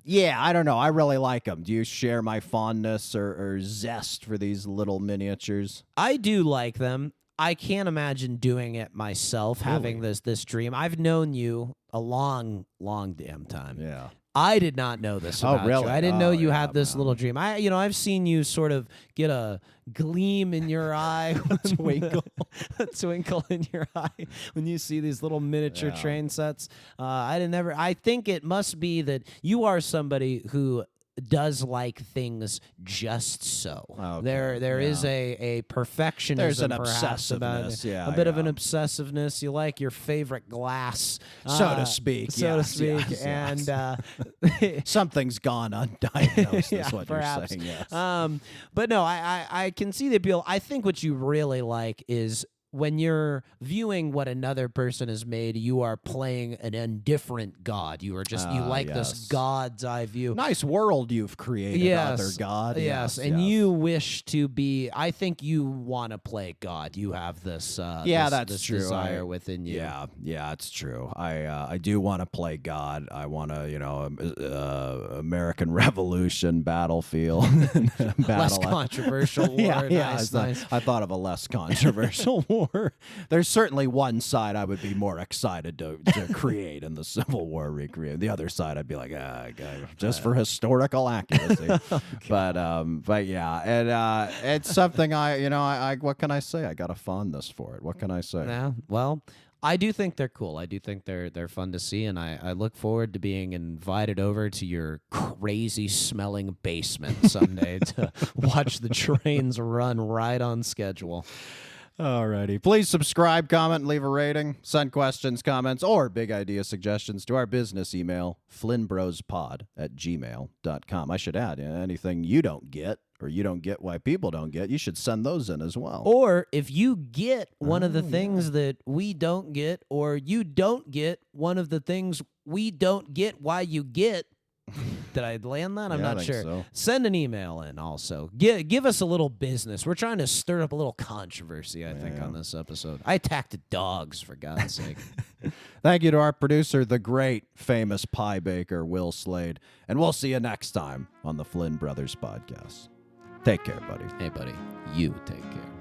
Speaker 2: yeah, I don't know. I really like them. Do you share my fondness or zest for these little miniatures?
Speaker 1: I do like them. I can't imagine doing it myself, having this dream. I've known you a long damn time.
Speaker 2: Yeah.
Speaker 1: I did not know this
Speaker 2: Oh,
Speaker 1: about
Speaker 2: really?
Speaker 1: you. I didn't know you
Speaker 2: yeah,
Speaker 1: had this
Speaker 2: man.
Speaker 1: little dream. I've seen you sort of get a gleam in your eye, a twinkle in your eye when you see these little miniature train sets. I think it must be that you are somebody who does like things just so.
Speaker 2: Okay,
Speaker 1: There is
Speaker 2: yeah.
Speaker 1: a perfectionism.
Speaker 2: There's an
Speaker 1: perhaps about
Speaker 2: obsessiveness,
Speaker 1: it.
Speaker 2: yeah,
Speaker 1: A bit of
Speaker 2: yeah.
Speaker 1: an obsessiveness. You like your favorite glass,
Speaker 2: So to speak,
Speaker 1: So to
Speaker 2: yes,
Speaker 1: speak,
Speaker 2: yes,
Speaker 1: and
Speaker 2: yes. Something's gone undiagnosed is what
Speaker 1: perhaps.
Speaker 2: you're saying, yes.
Speaker 1: But no, I can see the appeal. I think what you really like is when you're viewing what another person has made, you are playing an indifferent God. You are just you like this
Speaker 2: yes.
Speaker 1: God's eye view.
Speaker 2: Nice world you've created, other God.
Speaker 1: Yes, and you wish to be. I think you want to play God. You have this.
Speaker 2: that's
Speaker 1: this
Speaker 2: true.
Speaker 1: desire within you.
Speaker 2: Yeah, it's true. I do want to play God. I want to, American Revolution, Battlefield,
Speaker 1: Less controversial war. Nice.
Speaker 2: I thought of a less controversial war. There's certainly one side I would be more excited to create in the Civil War recreate. The other side I'd be like, just for historical accuracy. But yeah, and it's something I what can I say? I got a fondness for it. What can I say?
Speaker 1: Yeah. Well, I do think they're cool. I do think they're fun to see, and I look forward to being invited over to your crazy smelling basement someday to watch the trains run right on schedule.
Speaker 2: Alrighty. Please subscribe, comment, and leave a rating. Send questions, comments, or big idea suggestions to our business email, flynnbrospod@gmail.com. I should add, anything you don't get or you don't get why people don't get, you should send those in as well.
Speaker 1: Or if you get one of the things that we don't get, or you don't get one of the things we don't get why you get. Did I land that? I'm
Speaker 2: Yeah, I
Speaker 1: not
Speaker 2: think
Speaker 1: sure.
Speaker 2: so.
Speaker 1: Send an email in also. Give us a little business. We're trying to stir up a little controversy, I think, on this episode. I attacked dogs, for God's sake.
Speaker 2: Thank you to our producer, the great, famous pie baker, Will Slade. And we'll see you next time on the Flynn Brothers Podcast. Take care, buddy.
Speaker 1: Hey, buddy, you take care.